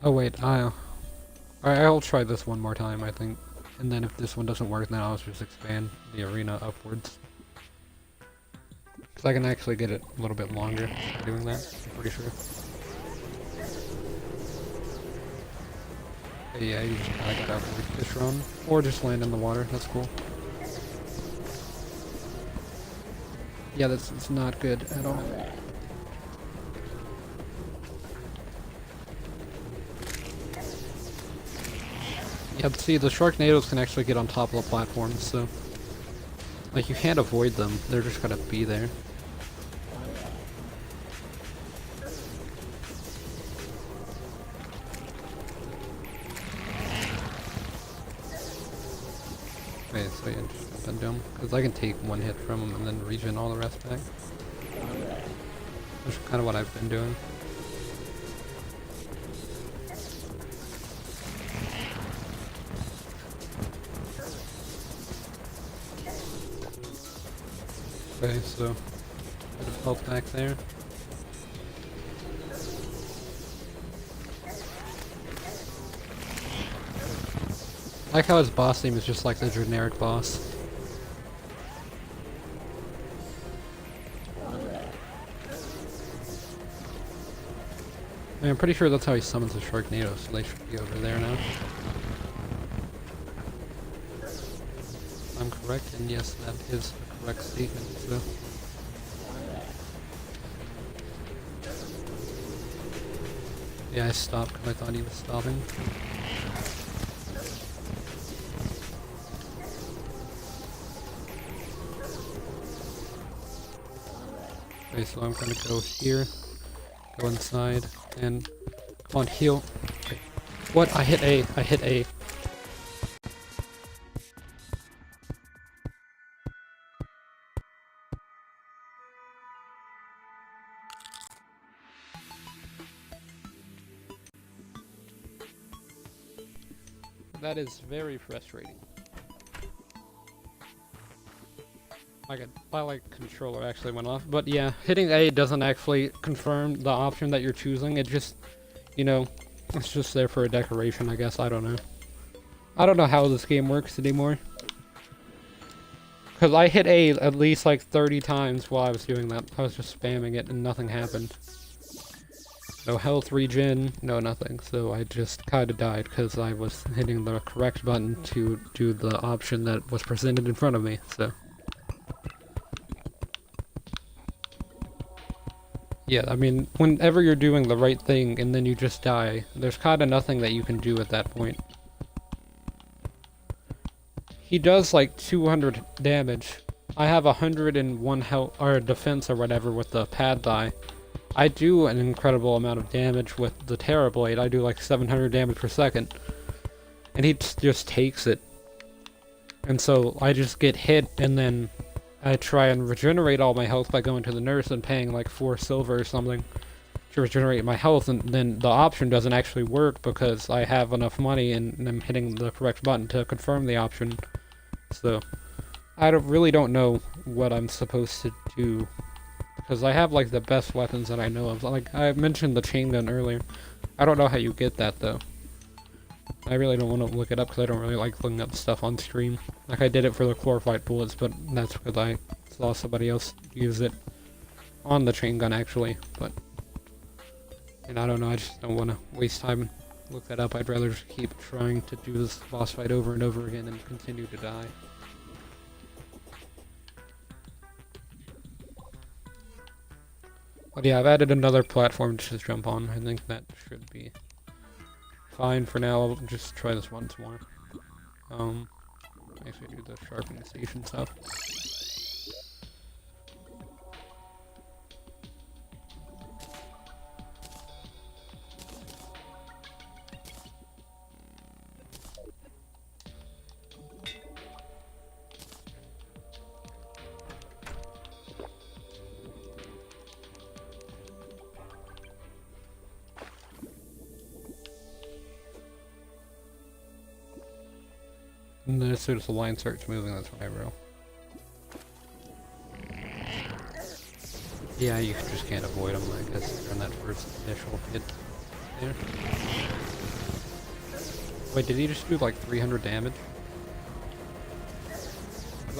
Oh wait, I'll try this one more time, I think. And then if this one doesn't work, then I'll just expand the arena upwards. Because I can actually get it a little bit longer by doing that, I'm pretty sure. But yeah, you just gotta get out of the Fishron. Or just land in the water, that's cool. Yeah, it's not good at all. Yeah, see, the Sharknadoes can actually get on top of the platforms, so... Like, you can't avoid them, they're just gonna be there. Okay, so yeah, just jump into him, because I can take one hit from him and then regen all the rest back. Which is kind of what I've been doing. Okay, so a bit of health back there. I like how his boss name is just like the generic boss. I mean, I'm pretty sure that's how he summons the Sharknado, so they should be over there now. I'm correct, and yes, that is a correct statement, so... Yeah, I stopped because I thought he was stopping. Okay, so I'm gonna go here, go inside, and come on, heal. Okay. What? I hit A. I hit A. That is very frustrating. My controller actually went off, but yeah, hitting A doesn't actually confirm the option that you're choosing. It just, you know, it's just there for a decoration, I guess. I don't know. I don't know how this game works anymore. Because I hit A at least like 30 times while I was doing that. I was just spamming it and nothing happened. No health regen, no nothing. So I just kind of died because I was hitting the correct button to do the option that was presented in front of me, so... Yeah, I mean, whenever you're doing the right thing and then you just die, there's kind of nothing that you can do at that point. He does like 200 damage. I have 101 health or defense or whatever with the pad thigh. I do an incredible amount of damage with the Terra Blade. I do like 700 damage per second. And he just takes it. And so I just get hit and then I try and regenerate all my health by going to the nurse and paying like 4 silver or something to regenerate my health, and then the option doesn't actually work because I have enough money and I'm hitting the correct button to confirm the option. So I really don't know what I'm supposed to do because I have like the best weapons that I know of. Like I mentioned the chain gun earlier. I don't know how you get that though. I really don't want to look it up because I don't really like looking up stuff on stream. Like I did it for the Chlorofight bullets, but that's because I saw somebody else use it on the chain gun actually. But and I don't know, I just don't want to waste time and look that up. I'd rather just keep trying to do this boss fight over and over again and continue to die. But yeah, I've added another platform to just jump on. I think that should be fine for now. I'll just try this once more. Actually do the sharpening station stuff. And then as soon as the line starts moving, that's when I roll. Yeah, you just can't avoid them, I guess, during that first initial hit there. Wait, did he just do like 300 damage?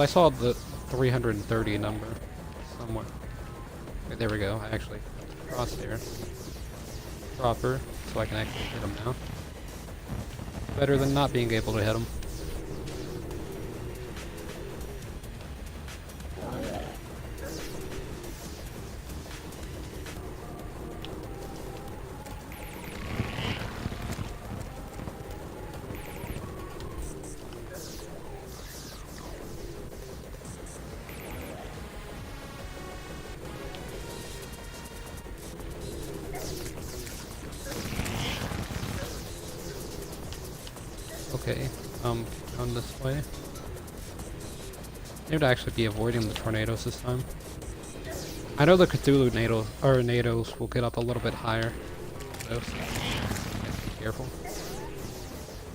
I saw the 330 number somewhere. Okay, there we go. I actually got the crosshair proper, so I can actually hit him now. Better than not being able to hit him. Okay, going this way. They would actually be avoiding the tornadoes this time. I know the Cthulhu nados will get up a little bit higher. So, be careful.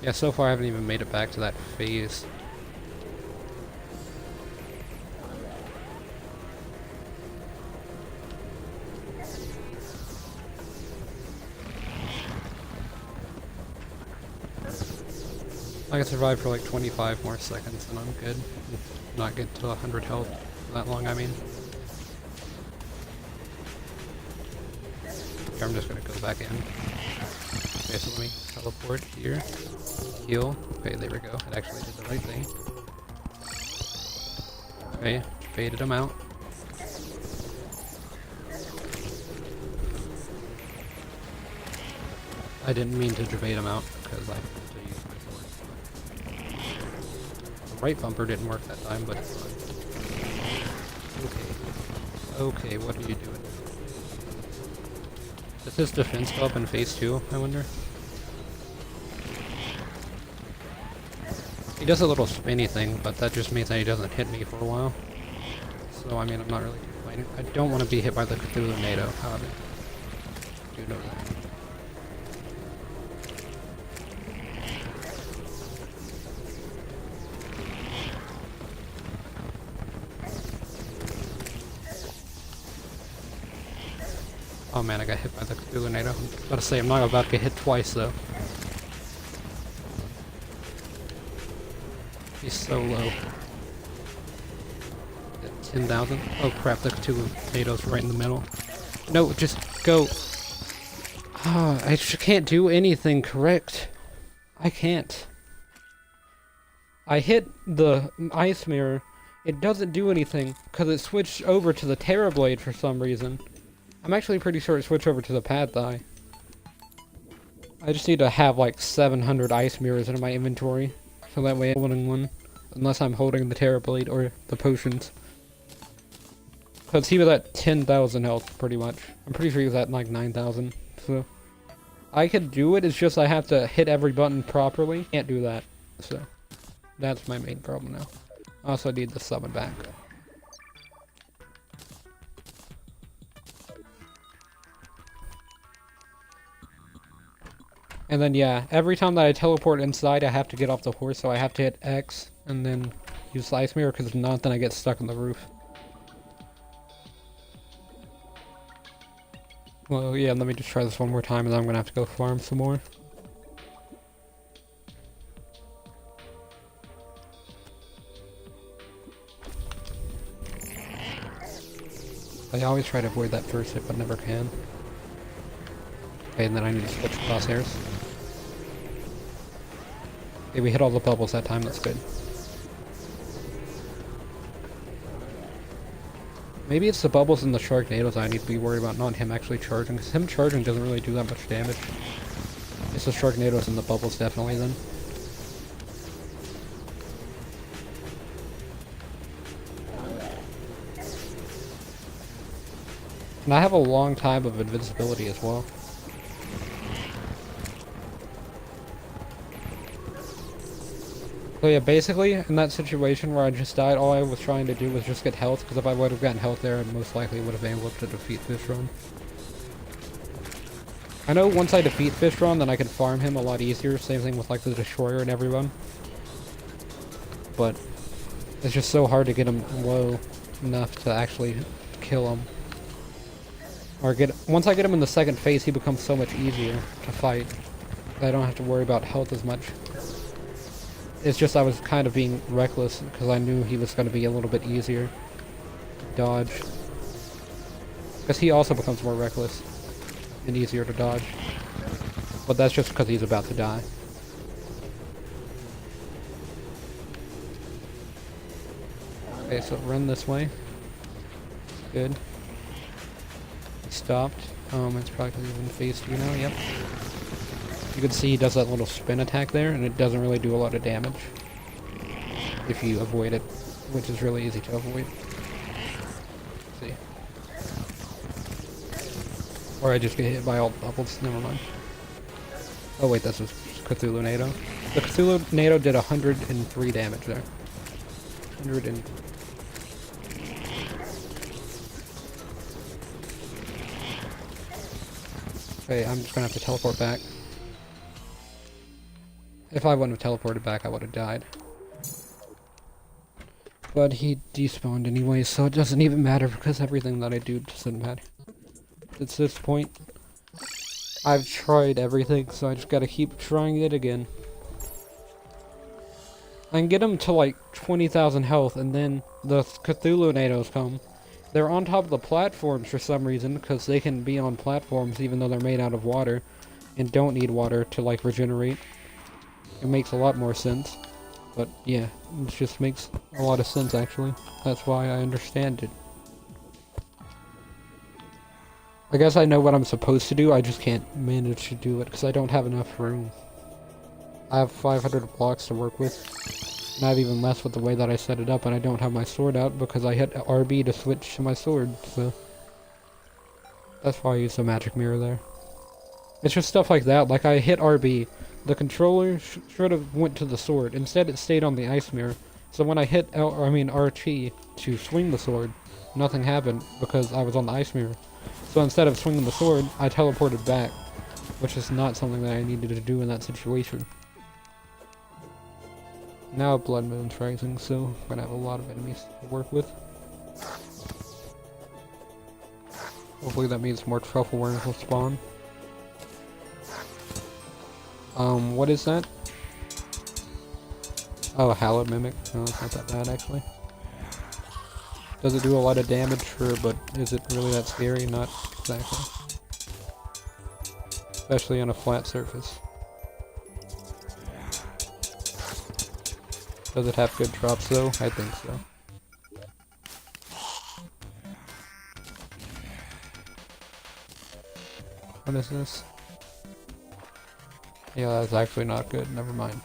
Yeah, so far I haven't even made it back to that phase. I can survive for like 25 more seconds and I'm good. Not get to 100 health for that long, I mean. Okay, I'm just gonna go back in. Okay, so let me teleport here. Heal. Okay, there we go. It actually did the right thing. Okay, faded him out. I didn't mean to debate him out because I meant to use my sword. The right bumper didn't work that time, but it's fine. Okay. Okay, what are you doing? Does his defense go up in phase 2, I wonder? He does a little spinny thing, but that just means that he doesn't hit me for a while. So, I mean, I'm not really complaining. I don't want to be hit by the Cthulhu NATO, however. I do know that. Oh man, I got hit by the Cthulhu NATO. I'm about to say, I'm not about to get hit twice though. He's so low. 10,000? Oh crap, the Cthulhu NATO's right in the middle. No, just go. Oh, I can't do anything correct. I can't. I hit the ice mirror. It doesn't do anything because it switched over to the Terra Blade for some reason. I'm actually pretty sure it switched over to the pad thigh. I just need to have like 700 ice mirrors in my inventory. So that way I'm holding one. Unless I'm holding the Terra Blade or the potions. Because he was at 10,000 health pretty much. I'm pretty sure he was at like 9,000. So I could do it, it's just I have to hit every button properly. Can't do that. So that's my main problem now. I also need the summon back. And then yeah, every time that I teleport inside I have to get off the horse, so I have to hit X and then use the ice mirror, because if not then I get stuck on the roof. Well yeah, let me just try this one more time and then I'm gonna have to go farm some more. I always try to avoid that first hit but never can. Okay, and then I need to switch crosshairs. Okay, we hit all the bubbles that time, that's good. Maybe it's the bubbles and the Sharknadoes I need to be worried about, not him actually charging, because him charging doesn't really do that much damage. It's the Sharknadoes and the bubbles definitely then. And I have a long time of invincibility as well. So yeah, basically, in that situation where I just died, all I was trying to do was just get health, because if I would have gotten health there, I most likely would have been able to defeat Fishron. I know once I defeat Fishron, then I can farm him a lot easier, same thing with like the Destroyer and everyone. But it's just so hard to get him low enough to actually kill him. Or once I get him in the second phase, he becomes so much easier to fight. I don't have to worry about health as much. It's just I was kind of being reckless because I knew he was going to be a little bit easier to dodge. Because he also becomes more reckless and easier to dodge. But that's just because he's about to die. Okay, so run this way. Good. He stopped. It's probably in phase 2 now, yep. You can see he does that little spin attack there, and it doesn't really do a lot of damage. If you avoid it, which is really easy to avoid. Let's see. Or I just get hit by all the bubbles, never mind. Oh wait, that's just Cthulhu NATO. The Cthulhu NATO did 103 damage there. 100 and... Okay, I'm just gonna have to teleport back. If I wouldn't have teleported back, I would have died. But he despawned anyway, so it doesn't even matter because everything that I do doesn't matter. At this point, I've tried everything, so I just gotta keep trying it again. I can get them to like 20,000 health, and then the Cthulhu NATOs come. They're on top of the platforms for some reason, because they can be on platforms even though they're made out of water, and don't need water to like regenerate. It makes a lot more sense. But yeah, it just makes a lot of sense actually. That's why I understand it. I guess I know what I'm supposed to do, I just can't manage to do it because I don't have enough room. I have 500 blocks to work with, and I have even less with the way that I set it up, and I don't have my sword out because I hit RB to switch to my sword, so... That's why I use the magic mirror there. It's just stuff like that, like I hit RB, the controller should have went to the sword, instead it stayed on the ice mirror, so when I hit RT to swing the sword, nothing happened because I was on the ice mirror. So instead of swinging the sword, I teleported back, which is not something that I needed to do in that situation. Now Blood Moon's rising, so I'm gonna have a lot of enemies to work with. Hopefully that means more truffle worms will spawn. What is that? Oh, a Hallowed Mimic. No, it's not that bad actually. Does it do a lot of damage? Sure, but is it really that scary? Not exactly. Especially on a flat surface. Does it have good drops though? I think so. What is this? Yeah, that's actually not good. Never mind.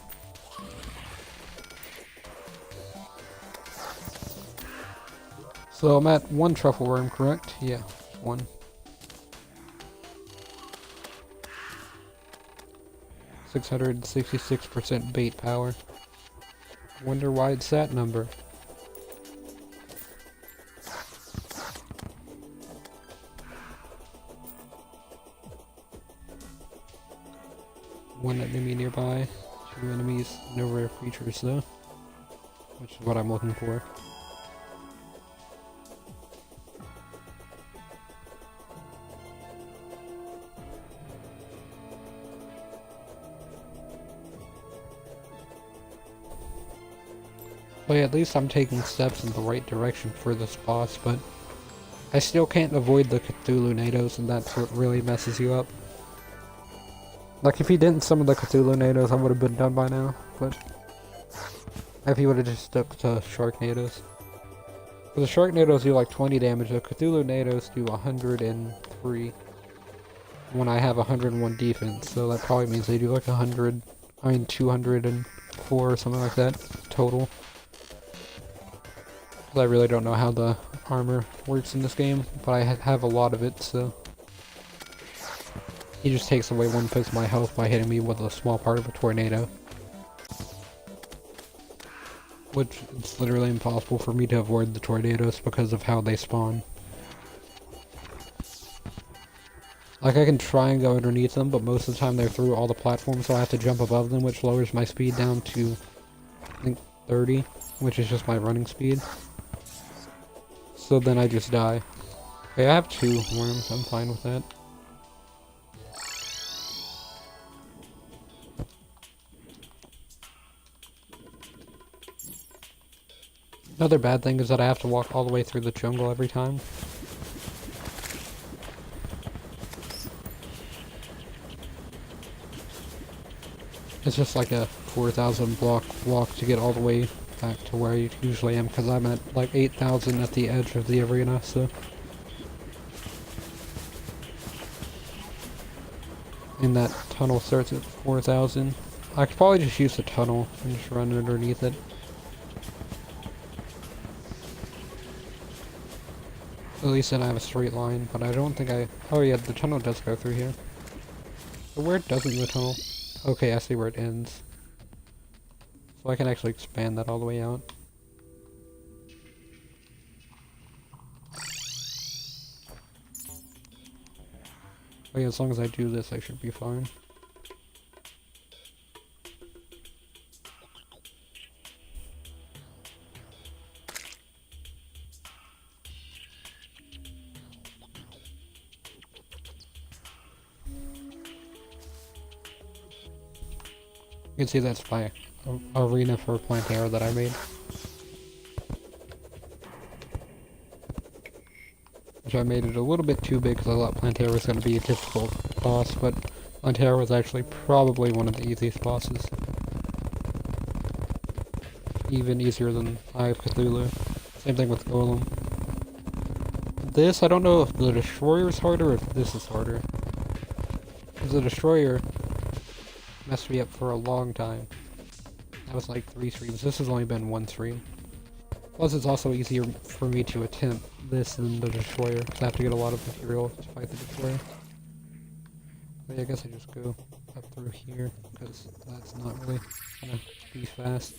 So I'm at 1 truffle worm, correct? Yeah, 1. %66% bait power. Wonder why it's that number. One enemy nearby. 2 enemies. No rare creatures though. Which is what I'm looking for. Well, yeah, at least I'm taking steps in the right direction for this boss, but I still can't avoid the Cthulhu NATOs, and that's what really messes you up. Like, if he didn't summon the Cthulhu NATOs, I would have been done by now, but if he would have just stuck to Shark NATOs. The Shark NATOs do like 20 damage, the Cthulhu NATOs do 103 when I have 101 defense, so that probably means they do like 204 or something like that total. I really don't know how the armor works in this game, but I have a lot of it, so... He just takes away 1/5 of my health by hitting me with a small part of a tornado. Which, it's literally impossible for me to avoid the tornadoes because of how they spawn. Like, I can try and go underneath them, but most of the time they're through all the platforms, so I have to jump above them, which lowers my speed down to, I think, 30, which is just my running speed. So then I just die. Okay, I have 2 worms, I'm fine with that. Another bad thing is that I have to walk all the way through the jungle every time. It's just like a 4,000 block walk to get all the way back to where I usually am, because I'm at like 8,000 at the edge of the arena, so... And that tunnel starts at 4,000. I could probably just use the tunnel and just run underneath it. At least then I have a straight line, but I don't think I... Oh yeah, the tunnel does go through here. But where doesn't the tunnel? Okay, I see where it ends. So I can actually expand that all the way out. Oh yeah, as long as I do this, I should be fine. You can see that's my arena for Plantera that I made. Which I made it a little bit too big because I thought Plantera was going to be a difficult boss, but Plantera was actually probably one of the easiest bosses. Even easier than Eye of Cthulhu. Same thing with Golem. This, I don't know if the Destroyer is harder or if this is harder. Because the Destroyer messed me up for a long time. That was like 3 streams. This has only been 1 stream. Plus it's also easier for me to attempt this than the Destroyer, because I have to get a lot of material to fight the Destroyer. But yeah, I guess I just go up through here, because that's not really gonna be fast.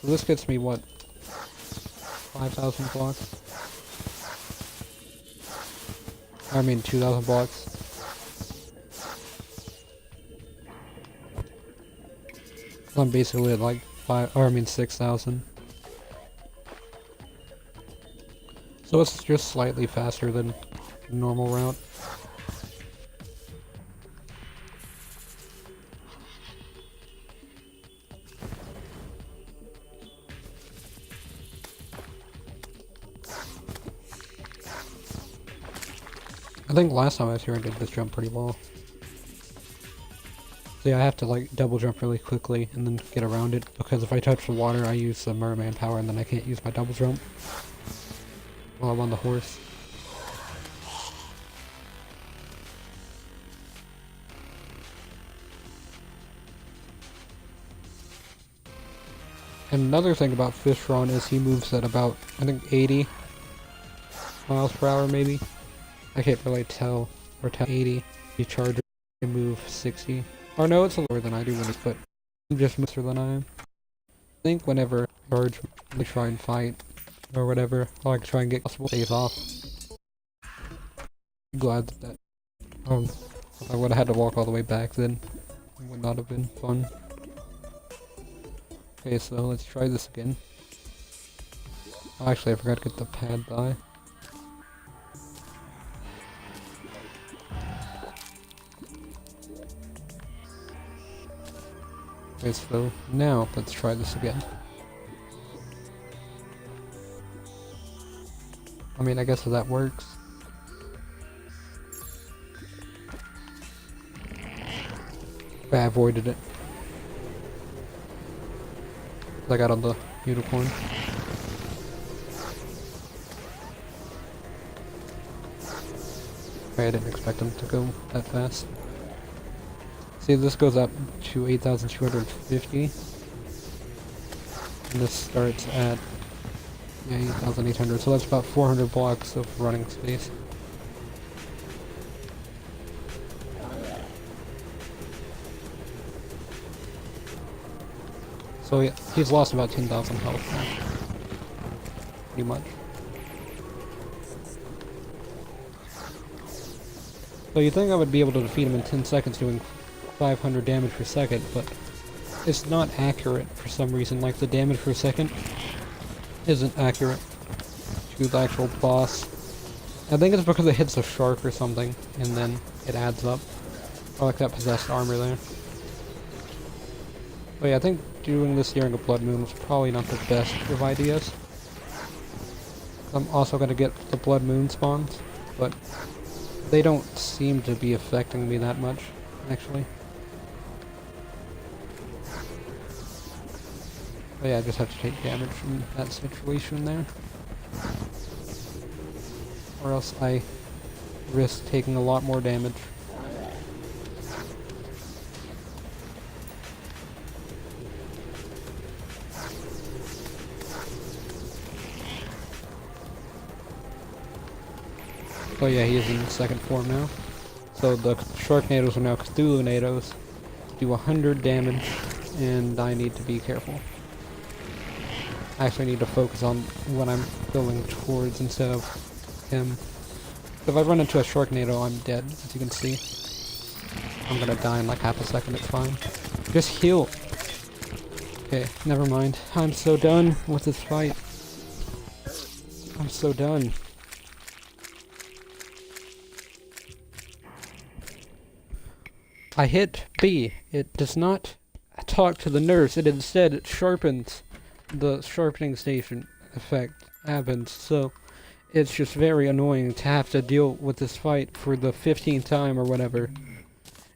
So this gets me, what, 5,000 blocks? I mean 2,000 blocks. I'm basically at like 6,000. So it's just slightly faster than the normal route. I think last time I was here I did this jump pretty well. So yeah, I have to like double jump really quickly and then get around it, because if I touch the water I use the merman power and then I can't use my double jump while I'm on the horse. And another thing about Fishron is he moves at about, I think, 80 miles per hour maybe? I can't really tell, or tell 80. You charge it, you move 60. Or no, it's lower than I do when it's put. I'm just faster than I am. I think whenever I charge, I try and fight, or whatever, I like to try and get possible days off. I'm glad that, if I would have had to walk all the way back then, it would not have been fun. Okay, so let's try this again. Oh, actually, I forgot to get the pad die. Okay, so now let's try this again. I mean, I guess that works. I avoided it. I got on the unicorn. Okay, I didn't expect him to go that fast. See, this goes up to 8,250. And this starts at 8,800, so that's about 400 blocks of running space. So yeah, he's lost about 10,000 health now. Pretty much. So you'd think I would be able to defeat him in 10 seconds doing 500 damage per second, but it's not accurate for some reason. Like, the damage per second isn't accurate to the actual boss. I think it's because it hits a shark or something, and then it adds up. I like that possessed armor there. But yeah, I think doing this during a blood moon was probably not the best of ideas. I'm also going to get the blood moon spawns, but they don't seem to be affecting me that much, actually. But yeah, I just have to take damage from that situation there. Or else I risk taking a lot more damage. Oh yeah, he is in second form now. So the Sharknadoes are now Cthulhu-nados. Do 100 damage and I need to be careful. I actually need to focus on what I'm going towards instead of him. If I run into a Sharknado, I'm dead, as you can see. I'm gonna die in like half a second, it's fine. Just heal! Okay, never mind. I'm so done with this fight. I'm so done. I hit B. It does not talk to the nurse. It instead sharpens. The sharpening station effect happens. So it's just very annoying to have to deal with this fight for the 15th time or whatever.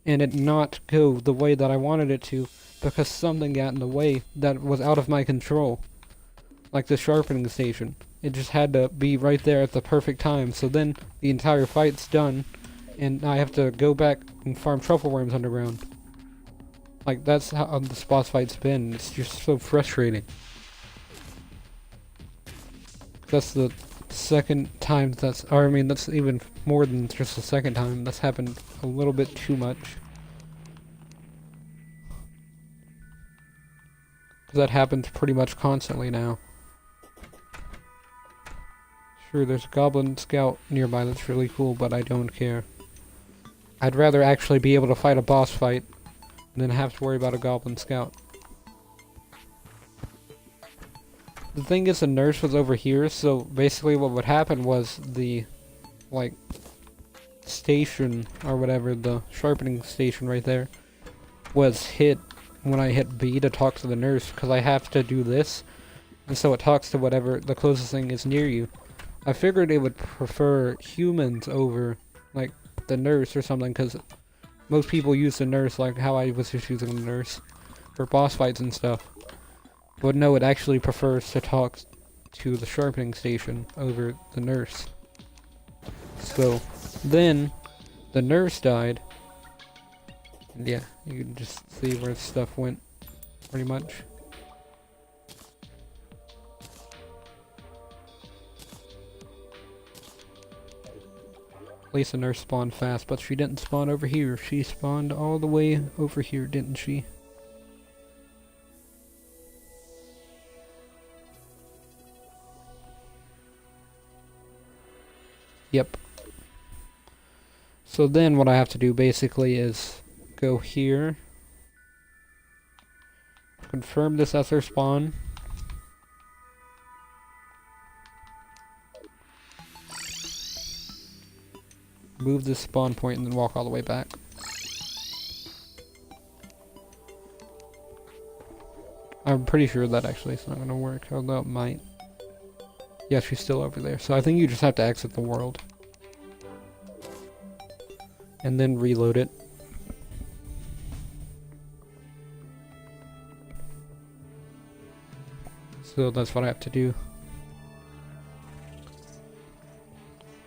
And it not go the way that I wanted it to because something got in the way that was out of my control. Like the sharpening station. It just had to be right there at the perfect time. So then the entire fight's done. And I have to go back and farm truffle worms underground. Like, that's how this boss fight's been. It's just so frustrating. That's the second time that's... Or, I mean, that's even more than just the second time. That's happened a little bit too much. Because that happens pretty much constantly now. Sure, there's a goblin scout nearby that's really cool, but I don't care. I'd rather actually be able to fight a boss fight than have to worry about a goblin scout. The thing is, the nurse was over here, so basically what would happen was the, like, station, or whatever, the sharpening station right there, was hit when I hit B to talk to the nurse, because I have to do this, and so it talks to whatever the closest thing is near you. I figured it would prefer humans over, like, the nurse or something, because most people use the nurse like how I was just using the nurse for boss fights and stuff. But no, it actually prefers to talk to the sharpening station over the nurse. So then the nurse died. And yeah, you can just see where stuff went pretty much. At least the nurse spawned fast, but she didn't spawn over here. She spawned all the way over here, didn't she? Yep. So then what I have to do basically is go here, confirm this as their spawn, move this spawn point and then walk all the way back. I'm pretty sure that actually is not going to work, although it might. Yeah, she's still over there. So I think you just have to exit the world. And then reload it. So that's what I have to do.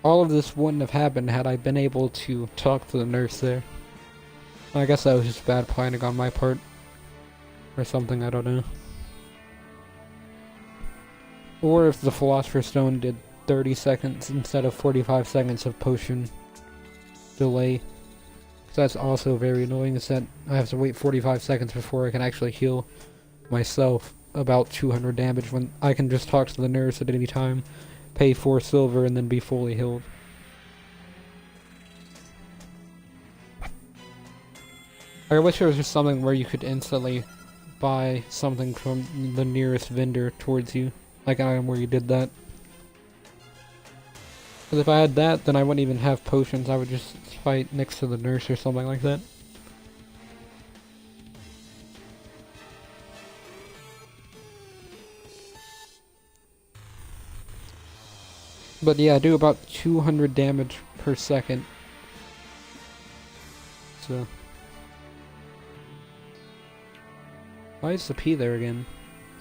All of this wouldn't have happened had I been able to talk to the nurse there. I guess that was just bad planning on my part. Or something, I don't know. Or if the Philosopher's Stone did 30 seconds instead of 45 seconds of potion delay. That's also very annoying, is that I have to wait 45 seconds before I can actually heal myself about 200 damage when I can just talk to the nurse at any time, pay 4 silver, and then be fully healed. I wish there was just something where you could instantly buy something from the nearest vendor towards you, like an item where you did that. Because if I had that, then I wouldn't even have potions, I would just fight next to the nurse or something like that. But yeah, I do about 200 damage per second. So... why is the P there again?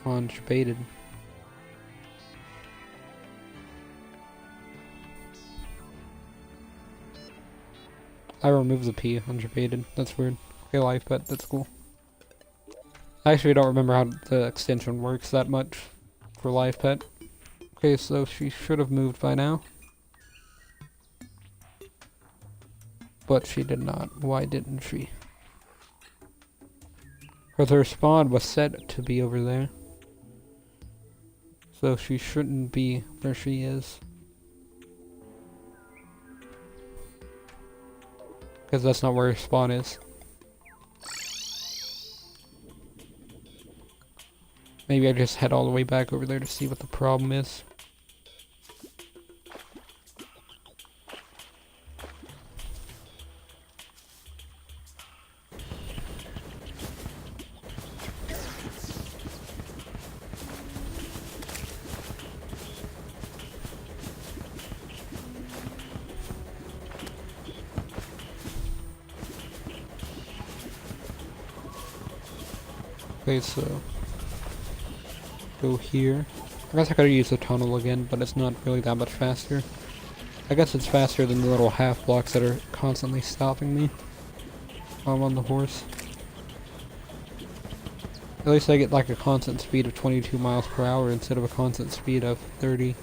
On Jebaited. I removed the P on Jebaited. That's weird. Okay, life pet, that's cool. I actually don't remember how the extension works that much for life pet. Okay, so she should have moved by now. But she did not. Why didn't she? Because her spawn was set to be over there. So she shouldn't be where she is. Because that's not where her spawn is. Maybe I just head all the way back over there to see what the problem is. Okay, so go here. I guess I could use the tunnel again, but it's not really that much faster. I guess it's faster than the little half blocks that are constantly stopping me while I'm on the horse. At least I get like a constant speed of 22 miles per hour instead of a constant speed of 30.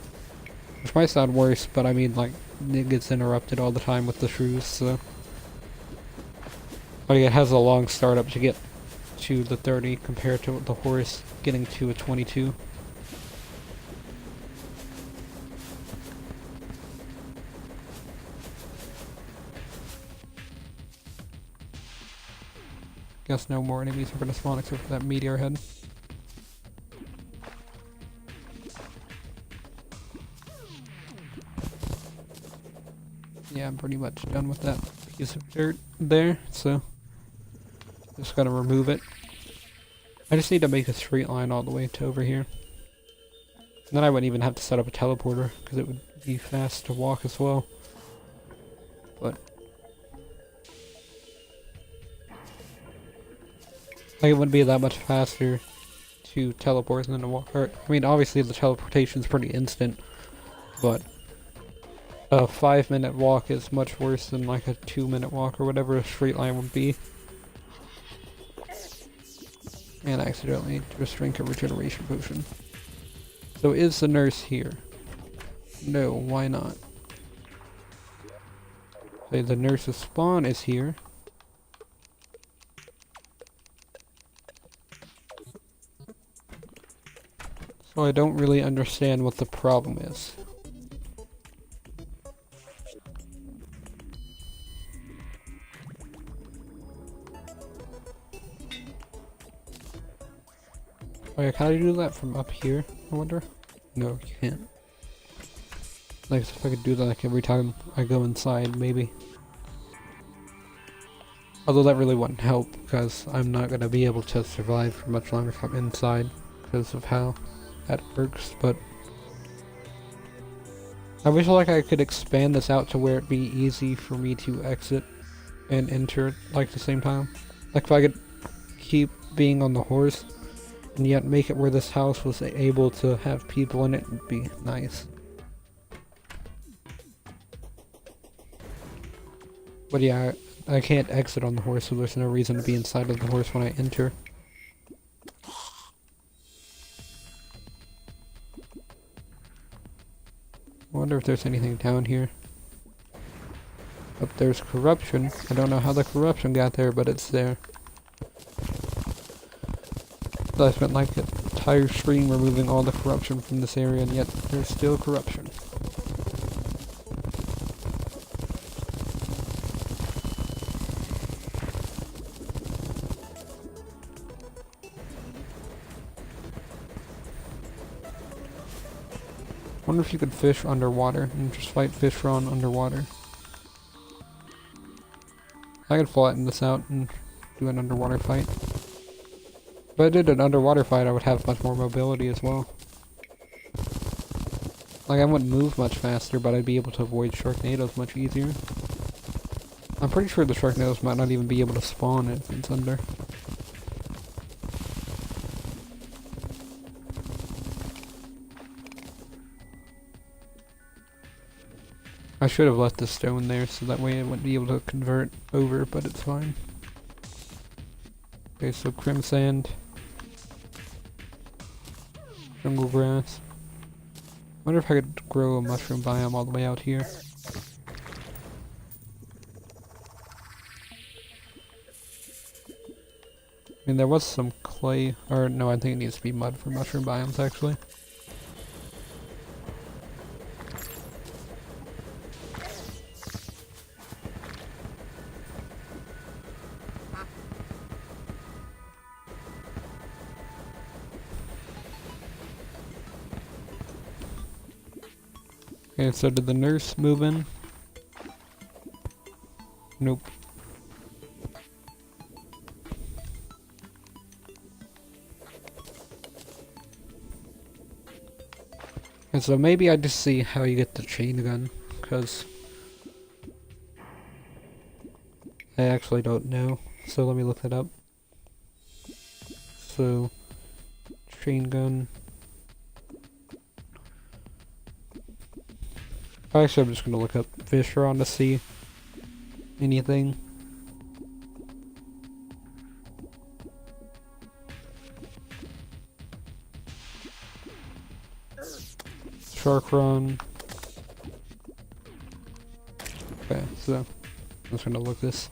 Which might sound worse, but I mean, like, it gets interrupted all the time with the shrews, so. Like, it has a long startup to get to the 30 compared to the horse getting to a 22. Guess no more enemies are gonna spawn except for that meteor head. Yeah, I'm pretty much done with that piece of dirt there, so just gotta remove it. I just need to make a straight line all the way to over here. And then I wouldn't even have to set up a teleporter, because it would be fast to walk as well. But like, it wouldn't be that much faster to teleport than to walk. Or, I mean, obviously the teleportation is pretty instant, but a 5-minute walk is much worse than like a 2-minute walk or whatever a straight line would be. And I accidentally just drank a regeneration potion. So is the nurse here? No, why not? Okay, the nurse's spawn is here. So I don't really understand what the problem is. Oh yeah, can I do that from up here, I wonder? No, you can't. Like, if I could do that like every time I go inside, maybe. Although that really wouldn't help, because I'm not going to be able to survive for much longer if I'm inside, because of how that works, but I wish like I could expand this out to where it'd be easy for me to exit and enter like at the same time. Like if I could keep being on the horse and yet make it where this house was able to have people in it, would be nice. But yeah, I can't exit on the horse, so there's no reason to be inside of the horse when I enter. I wonder if there's anything down here. Up there's corruption. I don't know how the corruption got there, but it's there. So I spent like an entire stream removing all the corruption from this area, and yet there's still corruption. I wonder if you could fish underwater and just fight Fishron underwater. I could flatten this out and do an underwater fight. If I did an underwater fight, I would have much more mobility as well. Like, I wouldn't move much faster, but I'd be able to avoid Sharknadoes much easier. I'm pretty sure the Sharknadoes might not even be able to spawn if it's under. I should have left the stone there so that way I wouldn't be able to convert over, but it's fine. Okay, so crimsand, jungle grass. Wonder if I could grow a mushroom biome all the way out here. mean, there was some clay, or no, I think it needs to be mud for mushroom biomes, actually. Okay, so did the nurse move in? Nope. And so maybe I just see how you get the chain gun, because I actually don't know. So let me look that up. So, chain gun. Actually, I'm just gonna look up Fishron to see anything. Shark run. Okay, so I'm just gonna look this.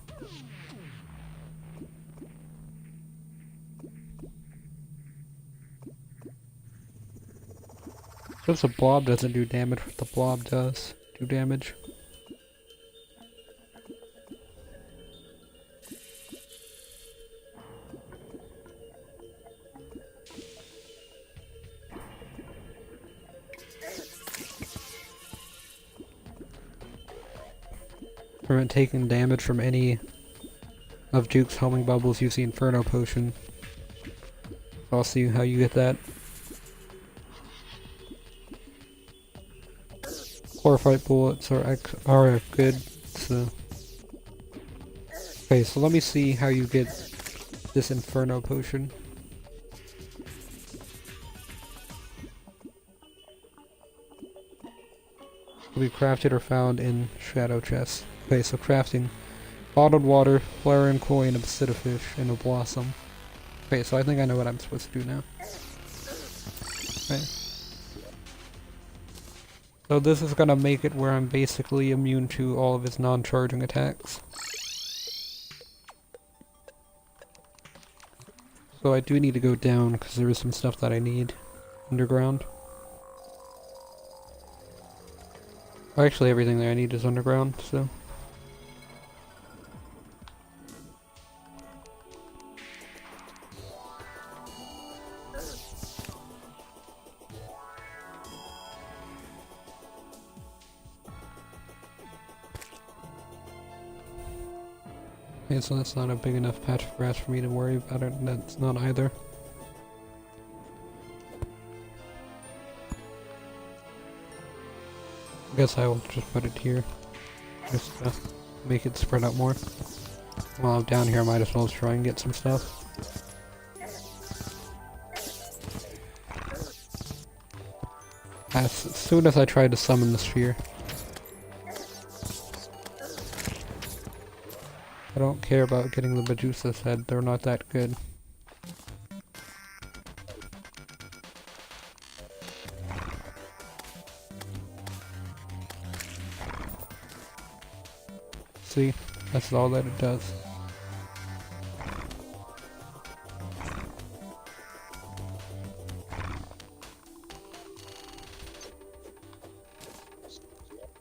Just a blob doesn't do damage, but the blob does do damage. Prevent taking damage from any of Duke's homing bubbles, use the Inferno Potion. I'll see how you get that. Chlorophyte bullets are good, so... Okay, so let me see how you get this Inferno Potion. Will be crafted or found in shadow chests. Okay, so crafting. Bottled water, Flareon coin, a Fish, and a blossom. Okay, so I think I know what I'm supposed to do now. Okay. So this is gonna make it where I'm basically immune to all of his non-charging attacks. So I do need to go down because there is some stuff that I need underground. Actually, everything that I need is underground, so... Okay, so that's not a big enough patch of grass for me to worry about it, and that's not either. I guess I will just put it here, just to make it spread out more. While I'm down here, I might as well try and get some stuff. As soon as I try to summon the sphere. I don't care about getting the Medusa's head, they're not that good. See, that's all that it does.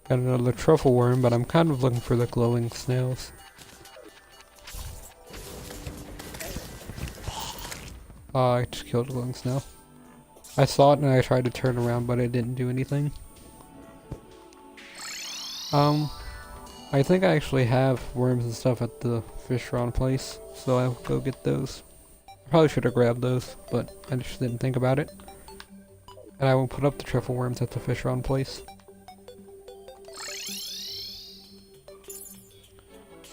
Got another truffle worm, but I'm kind of looking for the glowing snails. I just killed a glowing snail. I saw it and I tried to turn around, but it didn't do anything. I think I actually have worms and stuff at the Fishron place, so I'll go get those. I probably should have grabbed those, but I just didn't think about it. And I will put up the truffle worms at the Fishron place.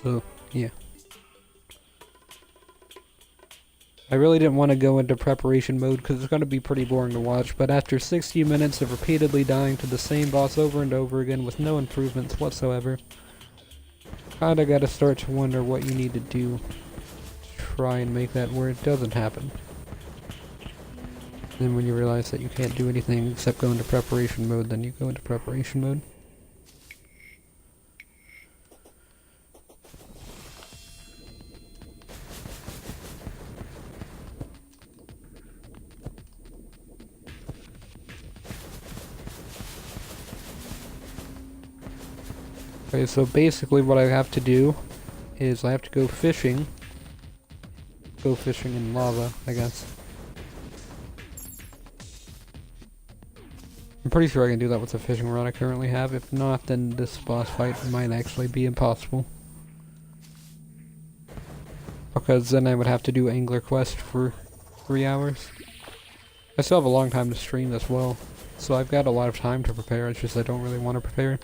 So, yeah. I really didn't want to go into preparation mode because it's going to be pretty boring to watch, but after 60 minutes of repeatedly dying to the same boss over and over again with no improvements whatsoever, kinda gotta start to wonder what you need to do to try and make that where it doesn't happen. And then when you realize that you can't do anything except go into preparation mode, then you go into preparation mode. Okay, so basically what I have to do is I have to go fishing. Go fishing in lava, I guess. I'm pretty sure I can do that with the fishing rod I currently have. If not, then this boss fight might actually be impossible. Because then I would have to do Angler Quest for 3 hours. I still have a long time to stream as well, so I've got a lot of time to prepare, it's just I don't really want to prepare.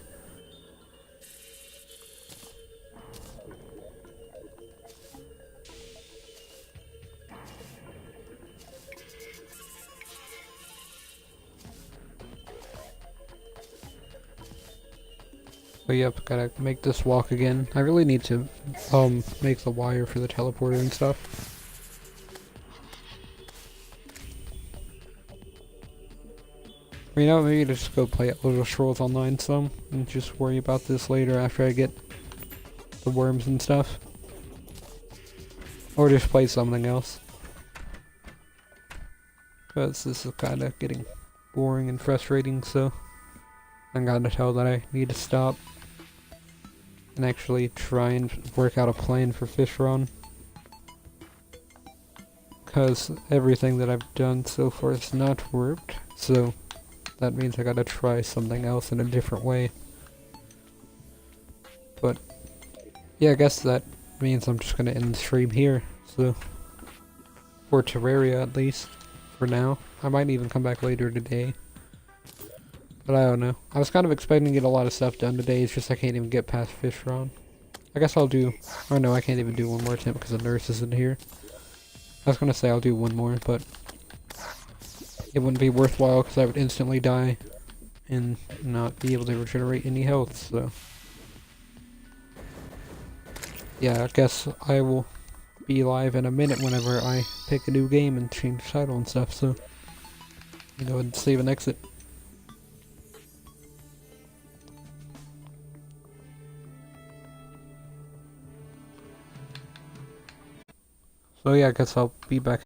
But yep, gotta make this walk again. I really need to make the wire for the teleporter and stuff. You know, maybe just go play Elder Scrolls Online some, and just worry about this later after I get the worms and stuff. Or just play something else. Because this is kinda getting boring and frustrating, so I'm gonna tell that I need to stop and actually try and work out a plan for Fishron. Because everything that I've done so far has not worked, so that means I gotta try something else in a different way. But yeah, I guess that means I'm just gonna end the stream here, so for Terraria at least, for now. I might even come back later today. But I don't know. I was kind of expecting to get a lot of stuff done today, it's just I can't even get past Fishron. I guess I'll do... oh no, I can't even do one more attempt because the nurse isn't here. I was gonna say I'll do one more, but it wouldn't be worthwhile because I would instantly die and not be able to regenerate any health, so... yeah, I guess I will be live in a minute whenever I pick a new game and change the title and stuff, so... go ahead and save and exit. So yeah, I guess I'll be back.